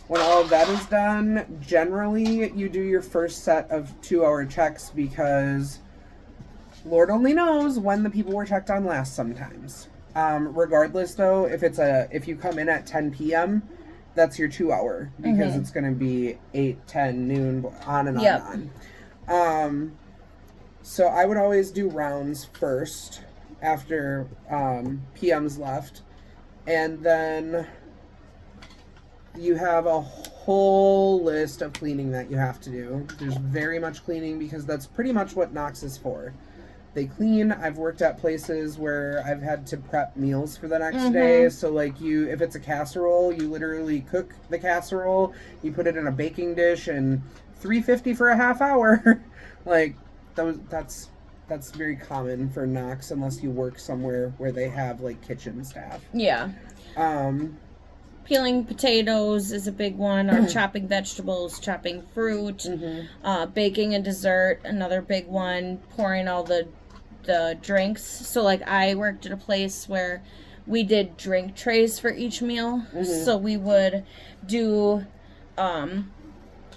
When all of that is done, generally you do your first set of 2-hour checks, because Lord only knows when the people were checked on last sometimes. Regardless, though, if you come in at 10 p.m., that's your 2-hour, because it's going to be 8, 10, noon, on and on. So I would always do rounds first after PM's left, and then you have a whole list of cleaning that you have to do. There's very much cleaning, because that's pretty much what Knox is for. They clean. I've worked at places where I've had to prep meals for the next day. So like if it's a casserole, you literally cook the casserole, you put it in a baking dish, and $3.50 for a half hour. Like that's very common for Knox, unless you work somewhere where they have like kitchen staff. Yeah. Peeling potatoes is a big one, or chopping vegetables, chopping fruit, baking a dessert, another big one, pouring all the drinks. So like I worked at a place where we did drink trays for each meal. So we would do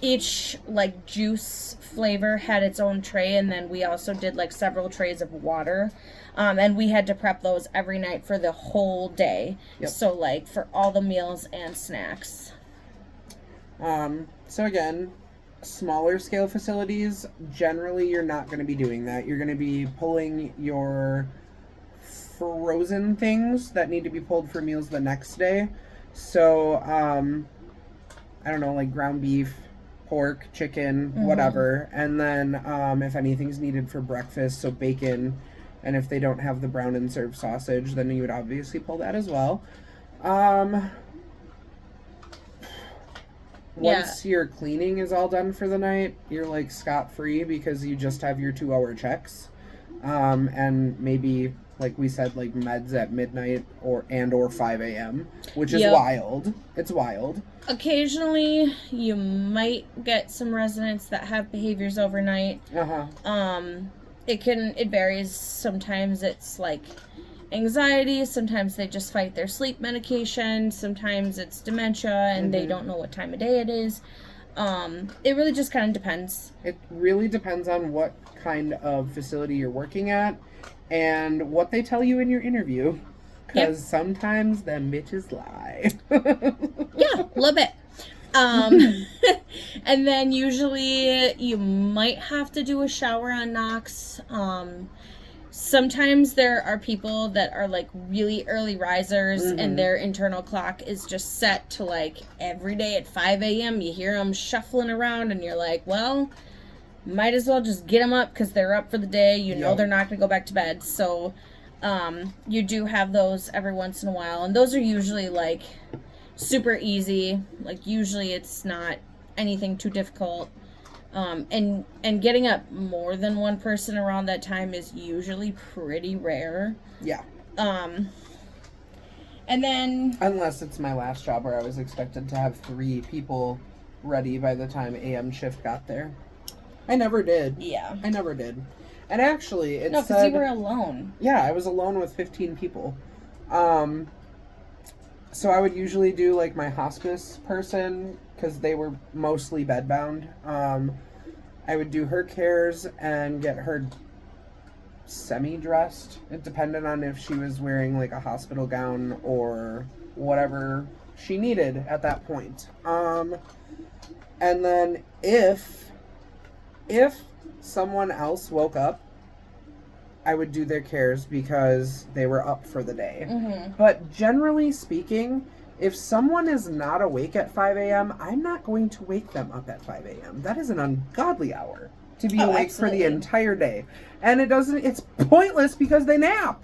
each like juice flavor had its own tray, and then we also did like several trays of water. And we had to prep those every night for the whole day. So like for all the meals and snacks. So again, smaller scale facilities, generally you're not going to be doing that. You're going to be pulling your frozen things that need to be pulled for meals the next day. So, I don't know, like ground beef, pork, chicken, whatever. And then if anything's needed for breakfast, so bacon, And if they don't have the brown and serve sausage, then you would obviously pull that as well. Once your cleaning is all done for the night, you're like scot-free because you just have your 2-hour checks. And maybe, like we said, like meds at midnight or 5 a.m., which is wild. It's wild. Occasionally, you might get some residents that have behaviors overnight. It varies. Sometimes it's like anxiety, sometimes they just fight their sleep medication, sometimes it's dementia and they don't know what time of day it is. It really just kind of depends. It really depends on what kind of facility you're working at and what they tell you in your interview. Because sometimes them bitches lie. Yeah, a little bit. And then usually you might have to do a shower on knocks. Sometimes there are people that are like really early risers and their internal clock is just set to like every day at 5 a.m. You hear them shuffling around and you're like, well, might as well just get them up because they're up for the day. You know they're not going to go back to bed. So you do have those every once in a while. And those are usually like super easy. Like usually it's not anything too difficult. And getting up more than one person around that time is usually pretty rare. Yeah. And then... Unless it's my last job where I was expected to have 3 people ready by the time AM shift got there. I never did. Yeah. I never did. And actually, it No, because you were alone. Yeah, I was alone with 15 people. So I would usually do, like, my hospice person, because they were mostly bedbound. I would do her cares and get her semi-dressed. It depended on if she was wearing, like, a hospital gown or whatever she needed at that point. And then if someone else woke up, I would do their cares because they were up for the day. But generally speaking, if someone is not awake at 5 a.m., I'm not going to wake them up at 5 a.m. That is an ungodly hour to be awake for the entire day. And it's pointless because they nap.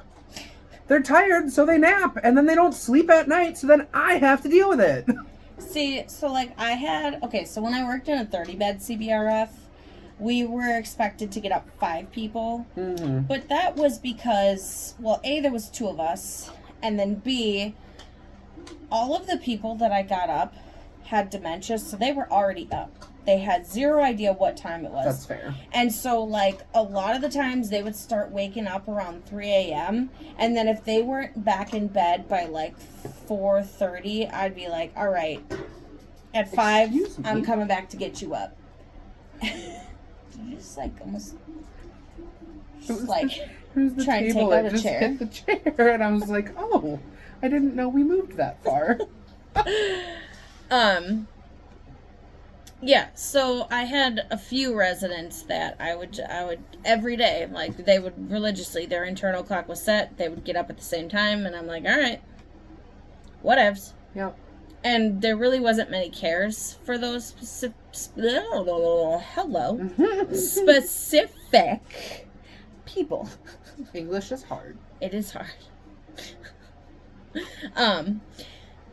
They're tired, so they nap. And then they don't sleep at night, so then I have to deal with it. See, so like so when I worked in a 30-bed CBRF, we were expected to get up 5 people. But that was because, well, A, there was 2 of us, and then B, all of the people that I got up had dementia, so they were already up. They had 0 idea what time it was. That's fair. And so, like, a lot of the times they would start waking up around 3 a.m., and then if they weren't back in bed by, like, 4:30, I'd be like, all right, at 5, I'm coming back to get you up. You just, like, almost, just, like, trying to take out a chair. Hit the chair, and I was like, oh, I didn't know we moved that far. Yeah, so I had a few residents that I would every day, like, they would religiously, their internal clock was set, they would get up at the same time, and I'm like, all right, whatevs. Yep. And there really wasn't many cares for those specific people. English is hard. It is hard.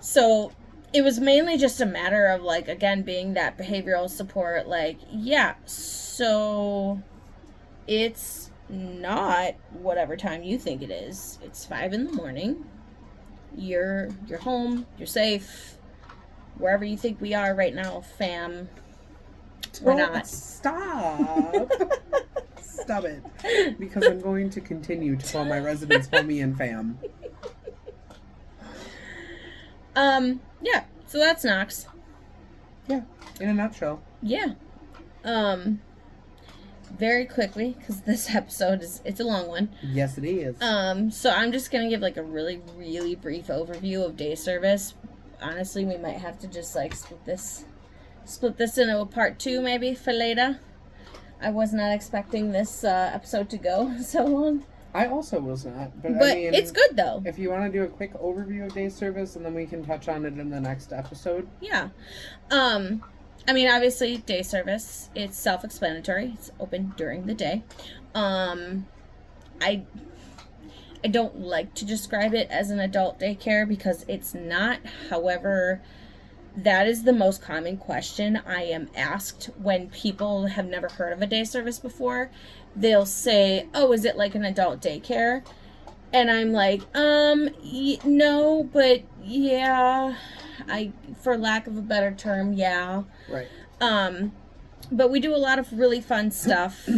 So it was mainly just a matter of, like, again, being that behavioral support, like, yeah, so it's not whatever time you think it is. It's 5 a.m. You're home, you're safe, wherever you think we are right now, fam. We're not. Stop. Stop it. Because I'm going to continue to call my residents homie and fam. Yeah, so that's Knox. Yeah, in a nutshell. Yeah. Very quickly, because this episode it's a long one. Yes, it is. So I'm just gonna give, like, a really, really brief overview of day service. Honestly, we might have to just, like, split this into a part 2 maybe for later. I was not expecting this episode to go so long. I also was not. But I mean, it's good, though. If you want to do a quick overview of day service, and then we can touch on it in the next episode. Yeah. I mean, obviously, day service, it's self-explanatory. It's open during the day. I don't like to describe it as an adult daycare because it's not. However, that is the most common question I am asked when people have never heard of a day service before. They'll say, "Oh, is it like an adult daycare?" And I'm like, no, but yeah, for lack of a better term, yeah. Right. But we do a lot of really fun stuff.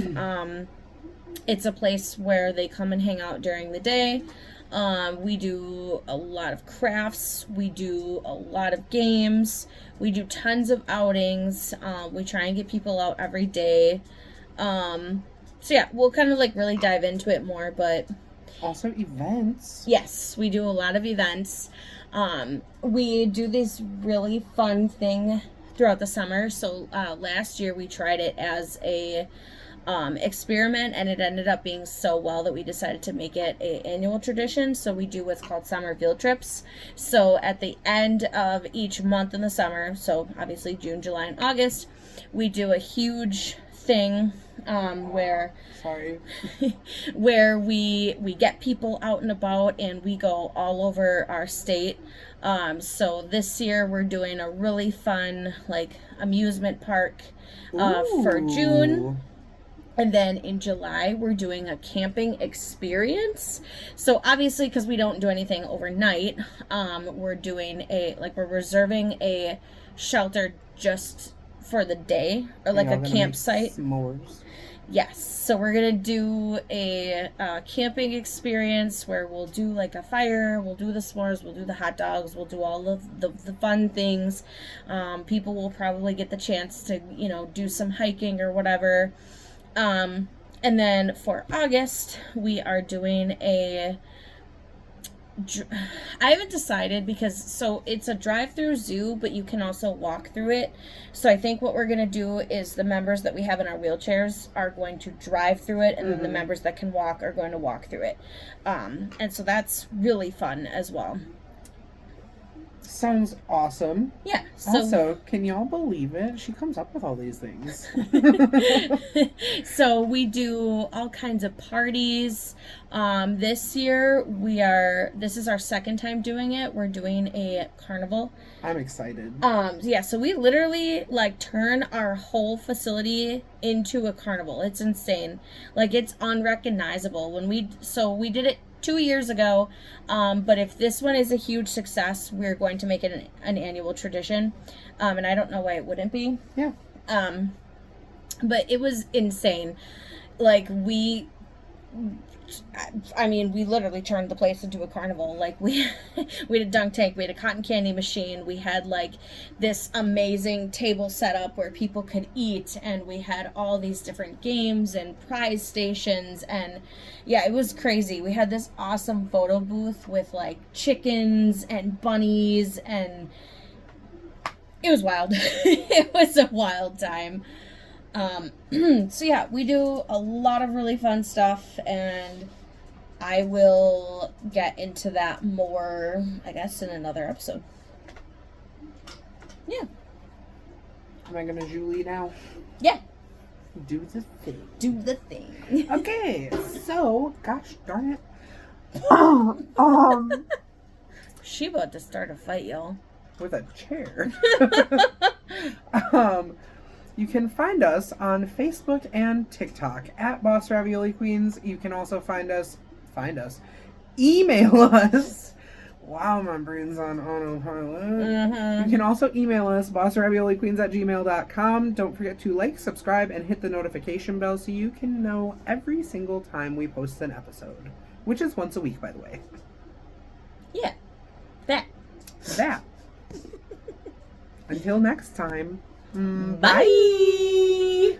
It's a place where they come and hang out during the day. We do a lot of crafts. We do a lot of games. We do tons of outings. We try and get people out every day. So yeah, we'll kind of like really dive into it more, but... Also events. Yes, we do a lot of events. We do this really fun thing throughout the summer. So last year we tried it as a experiment, and it ended up being so well that we decided to make it an annual tradition. So we do what's called summer field trips. So at the end of each month in the summer, so obviously June, July, and August, we do a huge thing where we get people out and about, and we go all over our state. So this year we're doing a really fun like amusement park for June. And then in July, we're doing a camping experience. So obviously, because we don't do anything overnight, we're reserving a shelter just for the day, or like a campsite. S'mores. Yes. So we're going to do a camping experience where we'll do like a fire, we'll do the s'mores, we'll do the hot dogs, we'll do all of the fun things. People will probably get the chance to, do some hiking or whatever. And then for August, we are doing I haven't decided because it's a drive-through zoo, but you can also walk through it. So I think what we're going to do is the members that we have in our wheelchairs are going to drive through it, and then the members that can walk are going to walk through it. And so that's really fun as well. Sounds awesome. Yeah. Also, can y'all believe it? She comes up with all these things. So we do all kinds of parties. This year this is our second time doing it. We're doing a carnival. I'm excited. Yeah, so we literally turn our whole facility into a carnival. It's insane. It's unrecognizable. We did it 2 years ago, but if this one is a huge success, we're going to make it an annual tradition, and I don't know why it wouldn't be. Yeah. But it was insane. We literally turned the place into a carnival. We had a dunk tank, we had a cotton candy machine, we had this amazing table set up where people could eat, and we had all these different games and prize stations, and yeah, it was crazy. We had this awesome photo booth with chickens and bunnies, and it was wild. It was a wild time. So yeah, we do a lot of really fun stuff, and I will get into that more, I guess, in another episode. Yeah. Am I gonna Julie now? Yeah. Do the thing. Do the thing. Okay, so, gosh darn it. She about to start a fight, y'all. With a chair. You can find us on Facebook and TikTok at Boss Ravioli Queens. You can also find us, email us. Wow, my brain's on autopilot. Mm-hmm. You can also email us, bossravioliqueens@gmail.com. Don't forget to like, subscribe, and hit the notification bell so you can know every single time we post an episode, which is once a week, by the way. Yeah. That. Until next time. Bye.